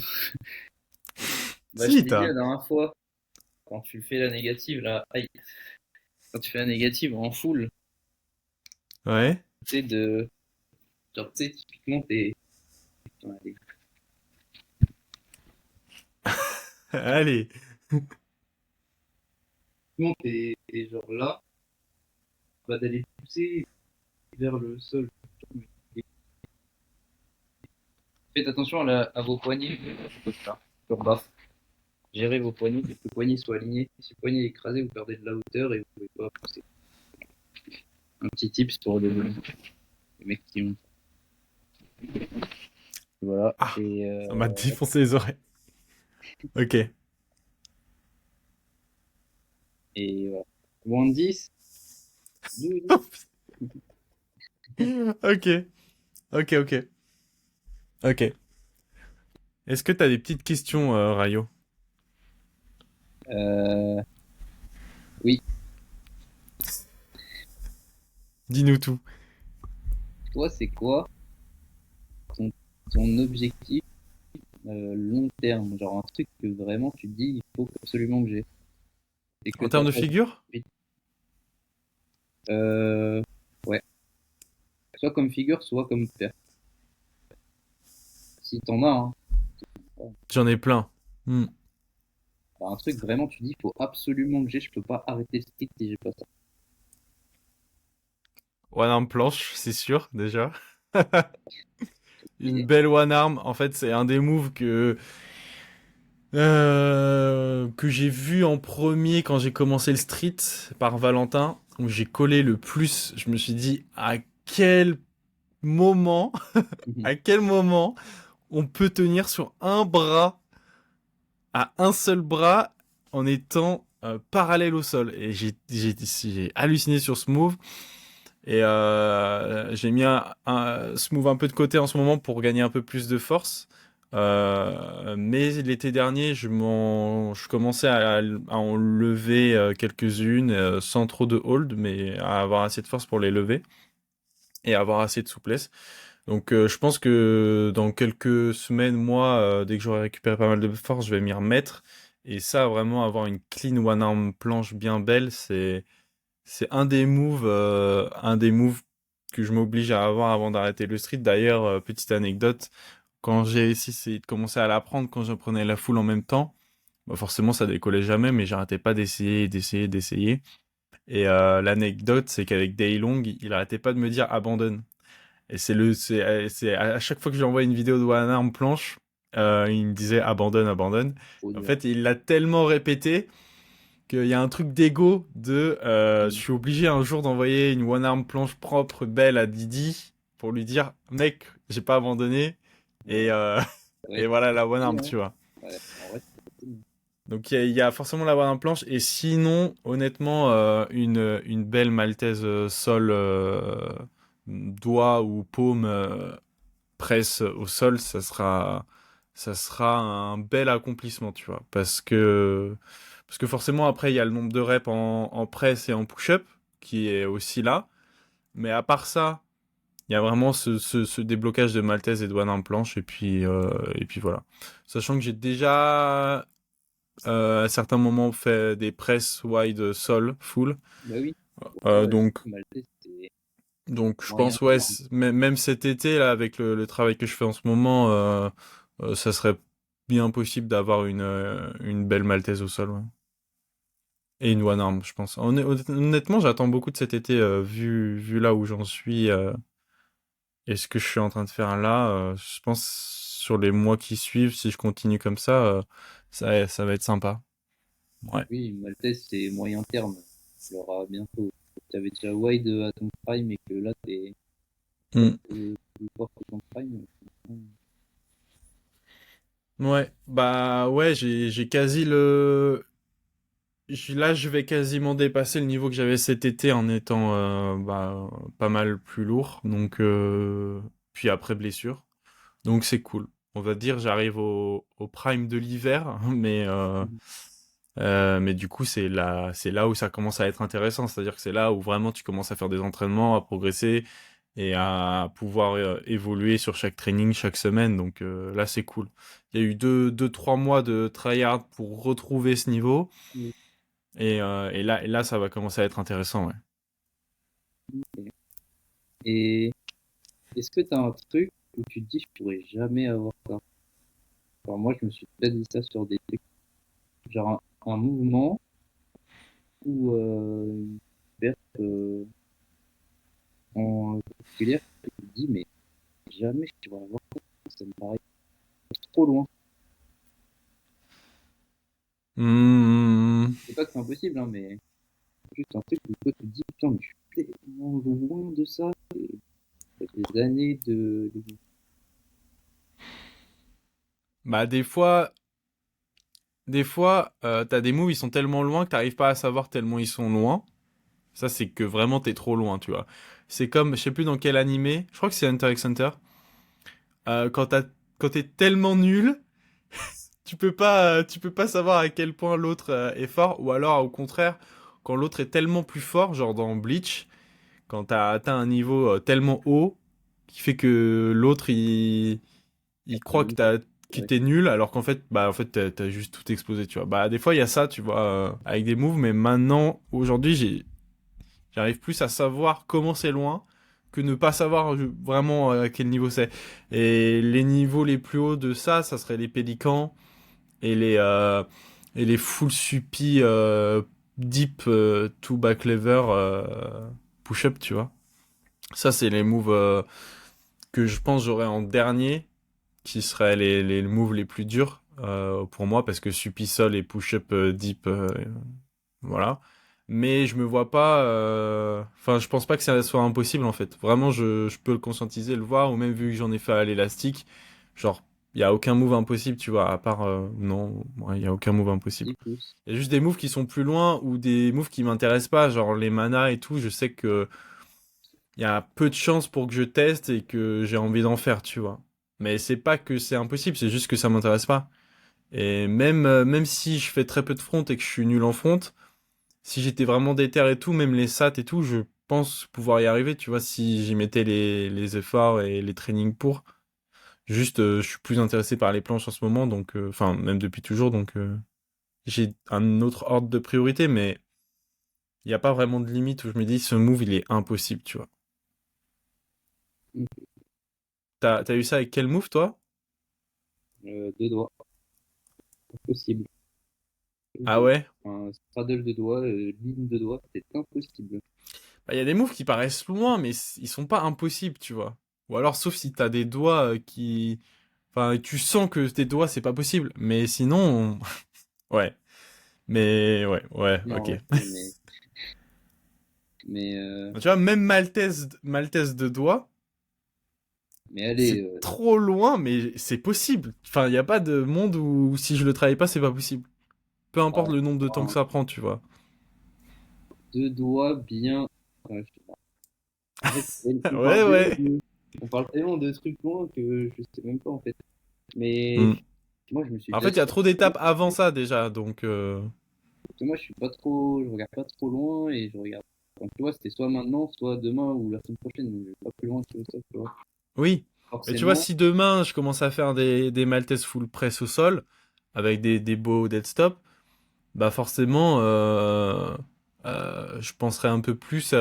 Bah, je Si, t'ai dit t'as. la dernière fois, quand tu fais la négative, là, aïe, quand tu fais la négative en full, Ouais. tu sais, genre, tu sais, typiquement, putain, allez, Allez. typiquement, t'es genre là, bah, d'aller pousser vers le sol. Faites attention à vos poignets, comme ça, sur bas. Gérez vos poignets, que le poignet soit aligné. Si le poignet est écrasé, vous perdez de la hauteur et vous pouvez pas pousser. Un petit tips pour les mecs qui ont. Voilà. Ah, Et ça m'a défoncé les oreilles. Ok. voilà. Moins de 10, 12. Ok. Ok, ok. Ok. Est-ce que t'as des petites questions, Rayo? Euh, oui. Dis-nous tout. Toi, c'est quoi ton, ton objectif long terme? Genre un truc que vraiment tu te dis, il faut absolument que j'ai. Et que En tu as termes de pas figure? vite. Euh, ouais. Soit comme figure, soit comme père. Si t'en as, hein. J'en ai plein. Hmm. Bah, un truc vraiment, tu dis, il faut absolument que j'ai, je peux pas arrêter le stick si j'ai pas ça. One arm planche, c'est sûr, déjà. Une Et- belle one arm. En fait, c'est un des moves que j'ai vu en premier quand j'ai commencé le street par Valentin, où j'ai collé le plus. Je me suis dit à quel moment, à quel moment on peut tenir sur un bras, à un seul bras, en étant parallèle au sol. Et j'ai halluciné sur ce move. Et j'ai mis ce move un peu de côté en ce moment pour gagner un peu plus de force. Mais l'été dernier, je commençais à en lever quelques-unes sans trop de hold, mais à avoir assez de force pour les lever et avoir assez de souplesse. Donc je pense que dans quelques semaines, mois, dès que j'aurai récupéré pas mal de force, je vais m'y remettre. Et ça, vraiment avoir une clean one arm planche bien belle, c'est un des moves que je m'oblige à avoir avant d'arrêter le street. D'ailleurs, petite anecdote, quand j'ai essayé de commencer à l'apprendre, quand je prenais la foule en même temps, bah forcément ça décollait jamais, mais j'arrêtais pas d'essayer, d'essayer, d'essayer. Et l'anecdote, c'est qu'avec Daylong, il arrêtait pas de me dire abandonne. Et c'est à chaque fois que j'envoie une vidéo de One Arm planche, il me disait abandonne, abandonne. Trop En dur. fait, il l'a tellement répété qu'il y a un truc d'ego de je Mm. suis obligé un jour d'envoyer une one arm planche propre belle à Didi pour lui dire mec j'ai pas abandonné et Ouais, ouais, et voilà la one c'est arm cool, hein. tu vois. Ouais, en vrai, c'est cool. Donc il y a forcément la one arm planche et sinon honnêtement une belle maltaise sol doigt ou paume presse au sol ça sera un bel accomplissement tu vois parce que forcément après il y a le nombre de reps en presse et en push-up qui est aussi là mais à part ça il y a vraiment ce déblocage de maltaise et de one arm planche et puis voilà sachant que j'ai déjà à certains moments fait des presses wide sol full. Bah oui. Euh, Ouais, donc Maltais, c'est donc je moyen pense ouais terme. même cet été là avec le travail que je fais en ce moment ça serait bien possible d'avoir une belle maltaise au sol ouais. Et une one arm je pense. Honnêtement j'attends beaucoup de cet été vu là où j'en suis et ce que je suis en train de faire là je pense sur les mois qui suivent si je continue comme ça va être sympa. Ouais. Oui, Maltais, c'est moyen terme. Tu l'auras bientôt. Tu avais déjà Wide à ton prime et que là, t'es Mm. plus fort que ton prime. Ouais, bah ouais, j'ai quasi le. Là, je vais quasiment dépasser le niveau que j'avais cet été en étant bah, pas mal plus lourd. Donc, puis après blessure. Donc c'est cool. On va dire, j'arrive au prime de l'hiver, mais du coup, c'est là où ça commence à être intéressant. C'est-à-dire que c'est là où vraiment tu commences à faire des entraînements, à progresser. et à pouvoir évoluer sur chaque training, chaque semaine. Donc là, c'est cool. Il y a eu 3 mois de tryhard pour retrouver ce niveau. Mm. Et là, ça va commencer à être intéressant, ouais. Et est-ce que tu as un truc où tu te dis, je pourrais jamais avoir ça? Alors moi, je me suis peut-être dit ça sur des trucs, genre un mouvement ou une perte en particulier, je me dis, mais jamais je pourrais avoir ça, ça me paraît trop loin. Hmm. C'est pas que c'est impossible, hein, mais juste un truc où toi, tu te dis, putain, mais je suis tellement loin de ça, et ça fait des années Bah, des fois, t'as des moves, ils sont tellement loin que t'arrives pas à savoir tellement ils sont loin. Ça, c'est que vraiment t'es trop loin, tu vois. C'est comme, je sais plus dans quel animé, je crois que c'est Hunter x Hunter. Quand t'es tellement nul, tu peux pas savoir à quel point l'autre est fort, ou alors au contraire, quand l'autre est tellement plus fort, genre dans Bleach, quand t'as atteint un niveau tellement haut, qui fait que l'autre il croit que Ouais. t'es nul, alors qu'en fait, bah en fait t'as juste tout explosé, tu vois. Bah des fois il y a ça, tu vois, avec des moves, mais maintenant, aujourd'hui, j'arrive plus à savoir comment c'est loin que ne pas savoir vraiment à quel niveau c'est. Et les niveaux les plus hauts de ça, ça serait les pélicans et les full suppi deep to back lever push-up, tu vois. Ça, c'est les moves que je pense j'aurais en dernier, qui seraient les moves les plus durs pour moi, parce que suppi sol et push-up deep, voilà. Mais je me vois pas. Enfin, je pense pas que ça soit impossible en fait. Vraiment, je peux le conscientiser, le voir, ou même vu que j'en ai fait à l'élastique, genre, il y a aucun move impossible, tu vois, à part. Non, il y a aucun move impossible. 10 pouces. Il y a juste des moves qui sont plus loin ou des moves qui m'intéressent pas, genre les manas et tout. Je sais que il y a peu de chances pour que je teste et que j'ai envie d'en faire, tu vois. Mais c'est pas que c'est impossible, c'est juste que ça m'intéresse pas. Et même si je fais très peu de front et que je suis nul en front, si j'étais vraiment déter et tout, même les sats et tout, je pense pouvoir y arriver, tu vois, si j'y mettais les efforts et les trainings pour. Juste, je suis plus intéressé par les planches en ce moment, donc, enfin, même depuis toujours, donc, j'ai un autre ordre de priorité, mais il n'y a pas vraiment de limite où je me dis, ce move, il est impossible, tu vois. T'as eu ça avec quel move, toi? Deux doigts, impossible. Ah ouais? Un straddle de doigts, ligne de doigts, c'est impossible. Bah, il y a des moves qui paraissent loin, mais ils sont pas impossibles, tu vois. Ou alors, sauf si t'as des doigts qui... Enfin, tu sens que tes doigts, c'est pas possible. Mais sinon, ouais. Mais ouais, ouais, Non, ok. ouais, mais, Tu vois, même Maltese de doigts, mais allez, c'est trop loin, mais c'est possible. Enfin, il n'y a pas de monde où si je le travaille pas, c'est pas possible. Peu importe ah, le nombre de temps que un- ça prend, tu vois. deux doigts bien. Ouais, je sais pas. En fait, Ouais, ouais. on parle tellement de trucs loin que je sais même pas en fait. Mais Hmm. moi, je me suis En fait, déjà il y a trop d'étapes avant ça déjà, donc... parce que moi, je suis pas trop, je regarde pas trop loin et je regarde. Quand tu vois, c'était soit maintenant, soit demain ou la semaine prochaine. Donc, je vais pas plus loin que ça, tu vois. Oui. Mais tu vois, Forcément, si demain, je commence à faire des Maltese full press au sol, avec des beaux dead stop, bah forcément, je penserai un peu plus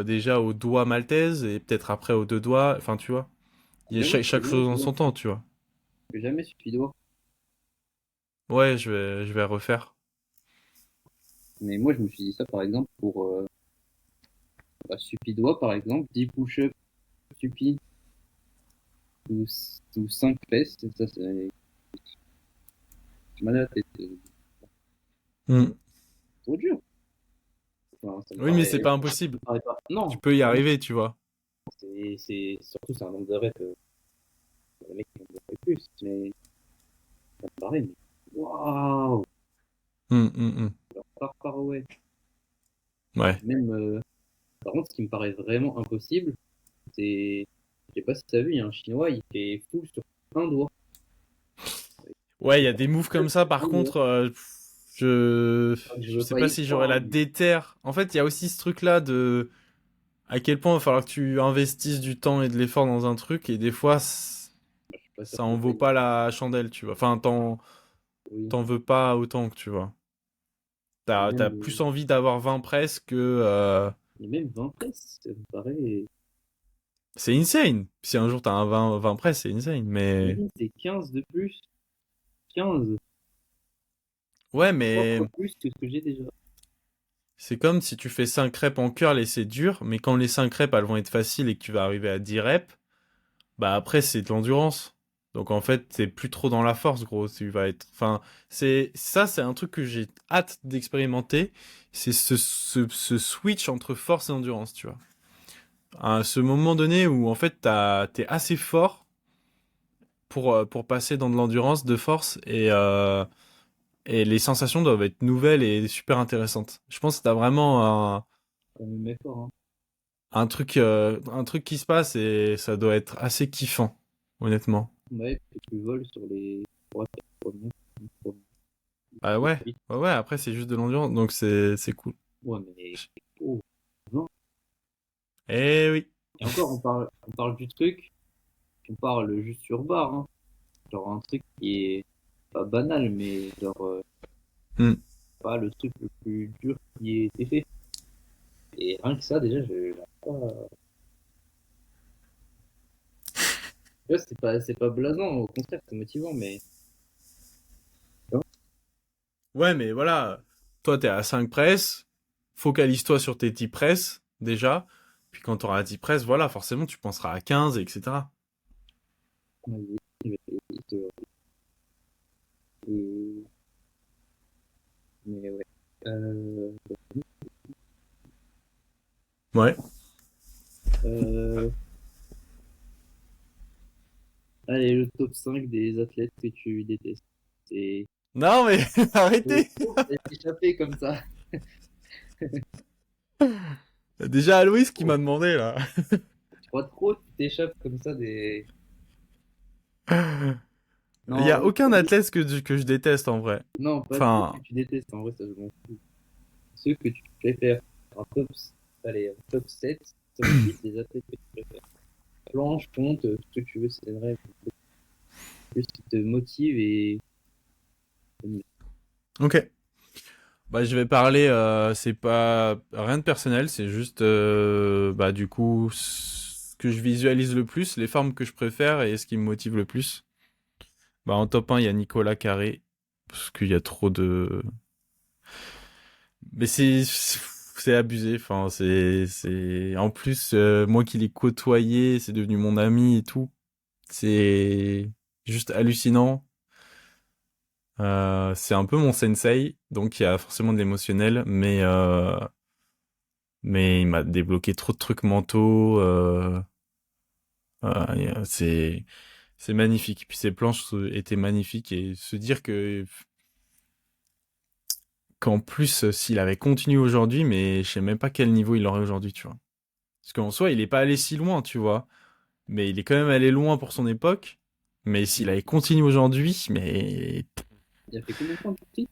déjà aux doigts maltaises et peut-être après aux deux doigts. Enfin, tu vois. Il y a mais moi, chaque chose en son temps, tu vois. je fais jamais suffi doigt. Ouais, je vais refaire. Mais moi, je me suis dit ça, par exemple, pour bah, suffi doigt, par exemple, 10 push-ups suffi ou 5 fesses. Ça, c'est j'ai mal à la tête. C'est Hmm. trop dur. Enfin, Oui, mais c'est pas ça impossible. me paraît pas. Tu Non, peux y arriver, tu vois. surtout, c'est un nombre de reps. Les mecs qui en ont fait plus. Mais ça me paraît, mais waouh! Hmm, hmm, hmm. Par ouais. Ouais. Même, par contre, ce qui me paraît vraiment impossible, c'est, je sais pas si t'as vu, il y a un Chinois, il fait full sur un doigt. Ouais, il y a des moves comme ça. Par Un doigt. contre, je Alors que je je veux sais pas pas y si j'aurais croire, la hein. déterre. En fait, il y a aussi ce truc-là de à quel point il va falloir que tu investisses du temps et de l'effort dans un truc et des fois Je suis pas sûr ça que en ça vaut y est. pas la chandelle, tu vois. Enfin, Oui. t'en veux pas autant que tu vois. Et T'as même, plus envie d'avoir 20 presses que et même 20 presses, ça me paraît. c'est insane. Si un jour t'as un 20 presses, c'est insane. Mais Imagine, c'est 15 de plus. 15, ouais, 3 mais fois plus que ce que j'ai déjà. c'est comme si tu fais 5 reps en curl et c'est dur, mais quand les 5 reps elles vont être faciles et que tu vas arriver à 10 reps, bah après c'est de l'endurance. Donc en fait, t'es plus trop dans la force, gros. Tu vas être. Enfin, c'est un truc que j'ai hâte d'expérimenter. C'est ce switch entre force et endurance, tu vois. À ce moment donné où en fait t'es assez fort pour passer dans de l'endurance, de force et les sensations doivent être nouvelles et super intéressantes. Je pense que t'as vraiment On me met fort, hein. un truc qui se passe et ça doit être assez kiffant, honnêtement. Ouais, puis tu voles sur les 3-4 premiers. Bah ouais, ouais, ouais, après c'est juste de l'endurance, donc c'est cool. Ouais, mais. Oh, non. Eh oui. Et encore, on parle du truc, on parle juste sur barre, hein. Genre un truc qui est pas banal, mais genre Hmm. pas le truc le plus dur qui ait été fait. Et rien que ça, déjà, je j'arrive pas. Tu vois, c'est pas blasant, au contraire, c'est motivant, mais. Ouais, mais voilà, toi t'es à 5 presses, focalise-toi sur tes 10 presses, déjà, puis quand t'auras 10 presses, voilà, forcément tu penseras à 15, etc. Vas-y, je vais essayer de- Mais ouais. Euh, Ouais. euh, Allez, le top 5 des athlètes que tu détestes. C'est Non, mais arrêtez! trop échappé comme ça. Déjà Aloïs qui m'a demandé là. Tu crois trop, tu t'échappes comme ça des. Il y Non, a aucun athlète que je déteste en vrai. non, pas ceux que Enfin, tu détestes, en vrai, ça je m'en fous. Ceux que tu préfères. Un top, allez, un top 7, top 8 des athlètes que tu préfères. Planche, ponte, tout ce que tu veux, c'est vrai. Juste qui te motive et. ok. Bah, je vais parler, c'est pas rien de personnel, c'est juste, bah, du coup, ce que je visualise le plus, les formes que je préfère et ce qui me motive le plus. Bah, en top 1, il y a Nicolas Carré, parce qu'il y a trop de... Mais c'est abusé, enfin, en plus, moi qui l'ai côtoyé, c'est devenu mon ami et tout. C'est juste hallucinant. C'est un peu mon sensei, donc il y a forcément de l'émotionnel, mais il m'a débloqué trop de trucs mentaux. C'est magnifique. Puis ses planches étaient magnifiques et se dire que qu'en plus s'il avait continué aujourd'hui, mais je sais même pas quel niveau il aurait aujourd'hui, tu vois. Parce qu'en soi, il est pas allé si loin, tu vois, mais il est quand même allé loin pour son époque. Mais s'il avait continué aujourd'hui, mais Il a fait combien de temps de petit?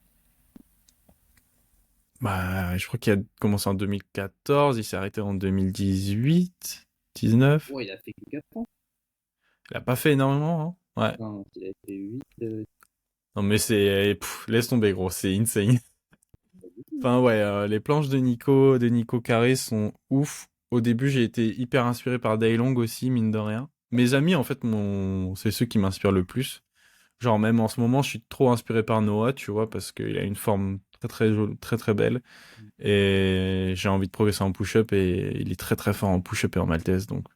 bah, je crois qu'il a commencé en 2014, il s'est arrêté en 2018, 19. Ouais, il a fait que 4 ans. Il a pas fait énormément, hein. Ouais. Non, il a fait 8. Non mais laisse tomber gros, c'est insane. Pas du tout. Enfin ouais, les planches de Nico Carré sont ouf. Au début, j'ai été hyper inspiré par Dailong aussi, mine de rien. Mes amis, en fait, c'est ceux qui m'inspirent le plus. Genre même en ce moment, je suis trop inspiré par Noah, tu vois, parce qu'il a une forme très très jolie, très très belle. Et j'ai envie de progresser en push-up et il est très très fort en push-up et en maltaise. Donc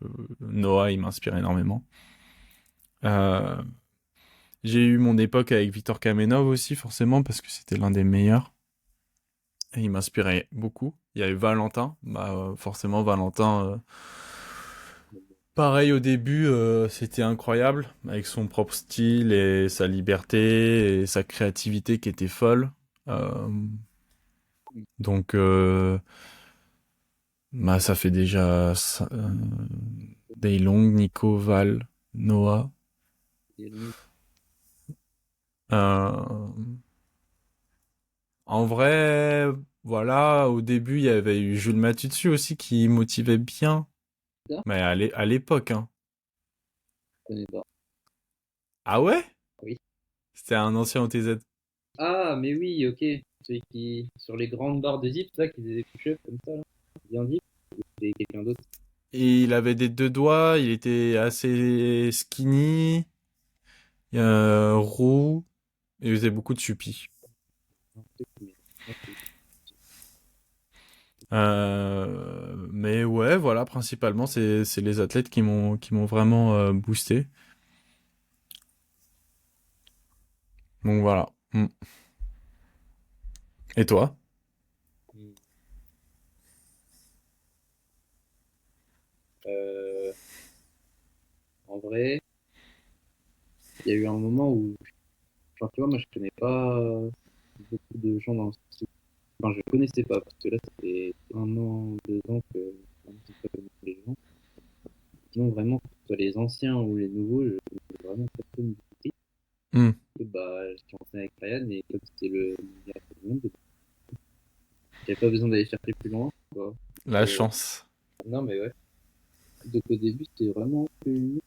Noah, il m'inspire énormément. Euh, j'ai eu mon époque avec Victor Kamenov aussi, forcément, parce que c'était l'un des meilleurs. Et il m'inspirait beaucoup. Il y a eu Valentin. Bah, forcément, Valentin, pareil au début, c'était incroyable, avec son propre style et sa liberté et sa créativité qui était folle. Euh, donc, bah, ça fait déjà Daylong, Nico, Val, Noah. Et donc, Euh, en vrai, Voilà, au début, il y avait eu Jules Matucci aussi qui motivait bien. Ça, Mais à l'époque, hein. je connais pas. Ah ouais? Oui. C'était un ancien OTZ. Ah, mais oui, ok. Celui qui, sur les grandes barres de zip, ça, qui faisait des push-ups comme ça, là. Bien dit. Et quelqu'un d'autre. Et il avait des deux doigts, il était assez skinny, roux, et il faisait beaucoup de suppi. Non, peut-être, mais- ok. Mais ouais, voilà, principalement, c'est les athlètes qui m'ont vraiment boosté. Donc voilà. Mm. Et toi? Hmm. Euh, En vrai, il y a eu un moment où, enfin, tu vois, moi, je connais pas beaucoup de gens dans ce... Enfin, je connaissais pas, parce que là, ça fait 1 an, 2 ans que je ne sais pas connaître les gens. Sinon, vraiment, que ce soit les anciens ou les nouveaux, je connais vraiment personne du tout. Mm. Et bah, j'ai commencé avec Ryan, et comme c'était le meilleur du monde, j'avais pas besoin d'aller chercher plus loin, quoi. La Et, chance. non, mais ouais. Donc au début, c'était vraiment que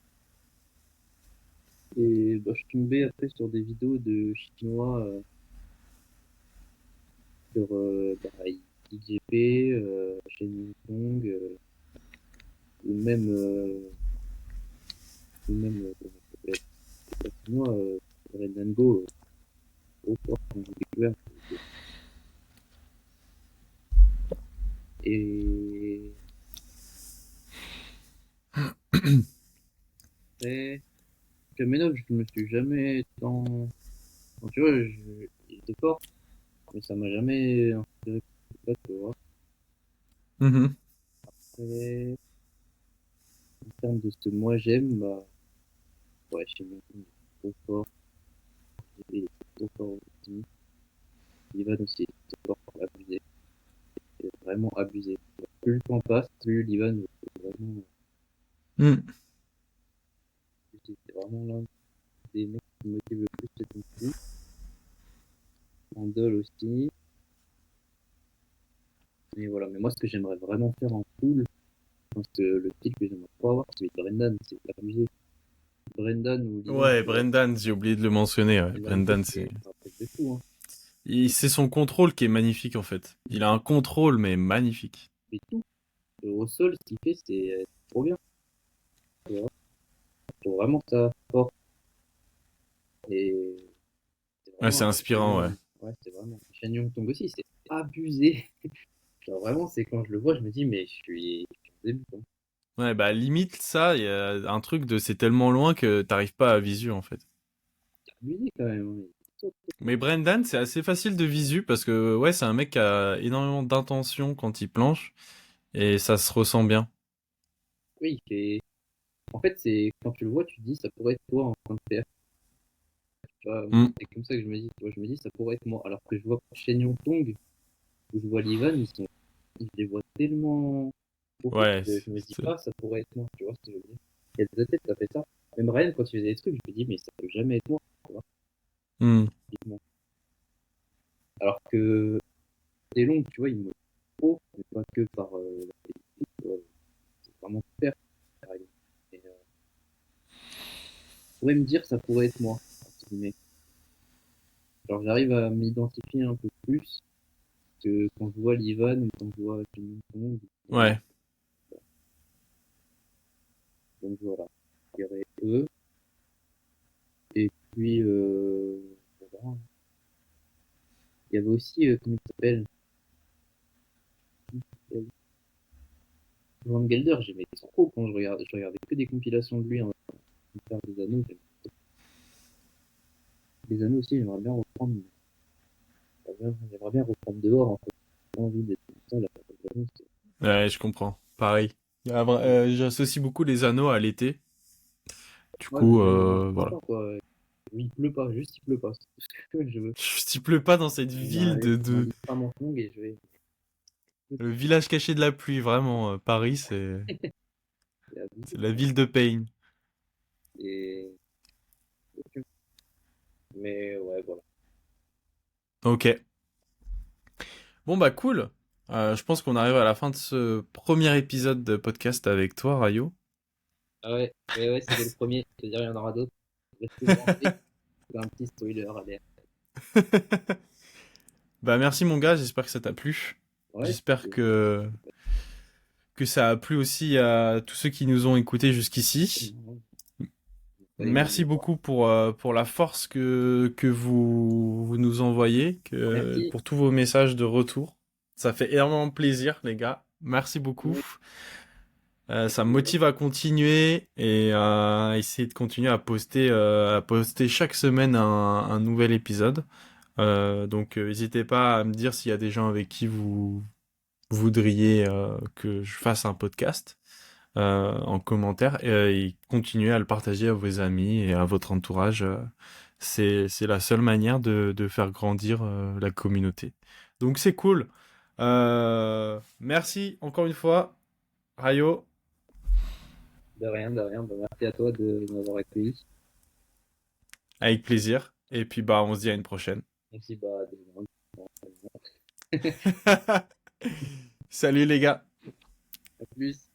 et bah, je suis tombé après sur des vidéos de Chinois sur bah, IGP, Shen Yongdong, ou même comment ça s'appelle, c'est pas Chinois, Renan Go, trop fort quand j'ai découvert. Et après, Kamenov, je me suis jamais tant. Enfin, tu vois, il était fort, mais ça m'a jamais inspiré plus que ça, tu vois. Mhm. Après, en termes de ce que moi j'aime, bah, ouais, Shen Yongdong, il est trop fort. Il est trop fort aussi. Ivan aussi, est trop fort, abusé. C'est vraiment abusé. Plus le temps passe, plus l'Ivan est vraiment Mm. abusé. C'est vraiment l'un des mecs qui me motive le plus cette temps-ci. Handel aussi. Mais voilà, mais moi ce que j'aimerais vraiment faire en pool, je pense que le titre que j'aimerais pas avoir, c'est Brendan, c'est abusé. Brendan ou l'Ivan, Ouais, Brendan, j'ai oublié de le mentionner. Ouais. c'est un truc, Brendan, c'est c'est un truc de fou, hein. c'est son contrôle qui est magnifique en fait. Il a un contrôle mais magnifique. Mais tout, au sol, ce qu'il fait, c'est trop bien. Tu vois. Faut vraiment que ça fort. Et c'est Ouais, vraiment c'est inspirant, ouais. ouais, c'est vraiment. Shen Yong aussi, c'est abusé. Genre vraiment, c'est quand je le vois, je me dis, mais je suis en débutant. Ouais, bah limite ça, il y a un truc de c'est tellement loin que t'arrives pas à visu en fait. C'est abusé quand même, hein. Mais Brendan, c'est assez facile de visu parce que ouais, c'est un mec qui a énormément d'intention quand il planche et ça se ressent bien. Oui, en fait, c'est quand tu le vois, tu te dis, ça pourrait être toi en train de faire. Tu vois, moi, Hmm. c'est comme ça que je me dis. Tu vois, je me dis, ça pourrait être moi. Alors que je vois Shen Yong Tong, ou je vois Livan, je les vois tellement trop forts Ouais, que je me dis pas, ça pourrait être moi. Tu vois ce que je veux dire? Il y a des athlètes, ça fait ça. Même Ryan, quand il faisait des trucs, je me dis, mais ça peut jamais être moi. Tu vois, hmm. typiquement. Alors que c'est long, tu vois, il me trop, mais pas que par la politique, tu vois. C'est vraiment super. Par exemple. Et, je pourrais me dire, ça pourrait être moi. Entre guillemets. Genre, j'arrive à m'identifier un peu plus que quand je vois l'Ivan ou quand je vois Kim Jong. Ouais. Donc voilà, je dirais eux. Et puis, voilà. Il y avait aussi, comment il s'appelle? Van Gelder, j'aimais trop quand je regardais que des compilations de lui en train de faire des anneaux. Les anneaux aussi, j'aimerais bien reprendre. J'aimerais bien reprendre dehors, en fait. J'ai pas envie d'être comme ça, là, les anneaux, Ouais, je comprends. Pareil. J'associe beaucoup les anneaux à l'été. Du ouais, mais coup, même dans le voilà. temps, quoi. Il pleut pas, juste il pleut pas. C'est tout ce que je veux. S'il pleut pas dans cette ville On a l'Ultra Montlong et je vais. le village caché de la pluie, vraiment. Paris, C'est abusé, c'est la quand même. ville de Pain. Et... Mais ouais, voilà. Ok. Bon bah cool. Je pense qu'on arrive à la fin de ce premier épisode de podcast avec toi, Rayo. Ah ouais, c'était le premier. C'est-à-dire, il y en aura d'autres. Restez branchés. C'est un petit spoiler, allez. Bah merci mon gars, j'espère que ça t'a plu. Ouais, J'espère que ça a plu aussi à tous ceux qui nous ont écoutés jusqu'ici. allez, bon, Merci beaucoup pour la force que vous nous envoyez, merci. pour tous vos messages de retour. Ça fait énormément plaisir, les gars. Merci beaucoup. Ouais, Ça me motive à continuer et à essayer de continuer à poster chaque semaine un nouvel épisode. Donc, n'hésitez pas à me dire s'il y a des gens avec qui vous voudriez que je fasse un podcast en commentaire et continuez à le partager à vos amis et à votre entourage. C'est la seule manière de faire grandir la communauté. Donc, c'est cool. Merci encore une fois, Rayo. de rien, de rien. Bah, merci à toi de m'avoir accueilli. Avec plaisir. Et puis, bah, on se dit à une prochaine. Merci, bah, Salut les gars. à plus.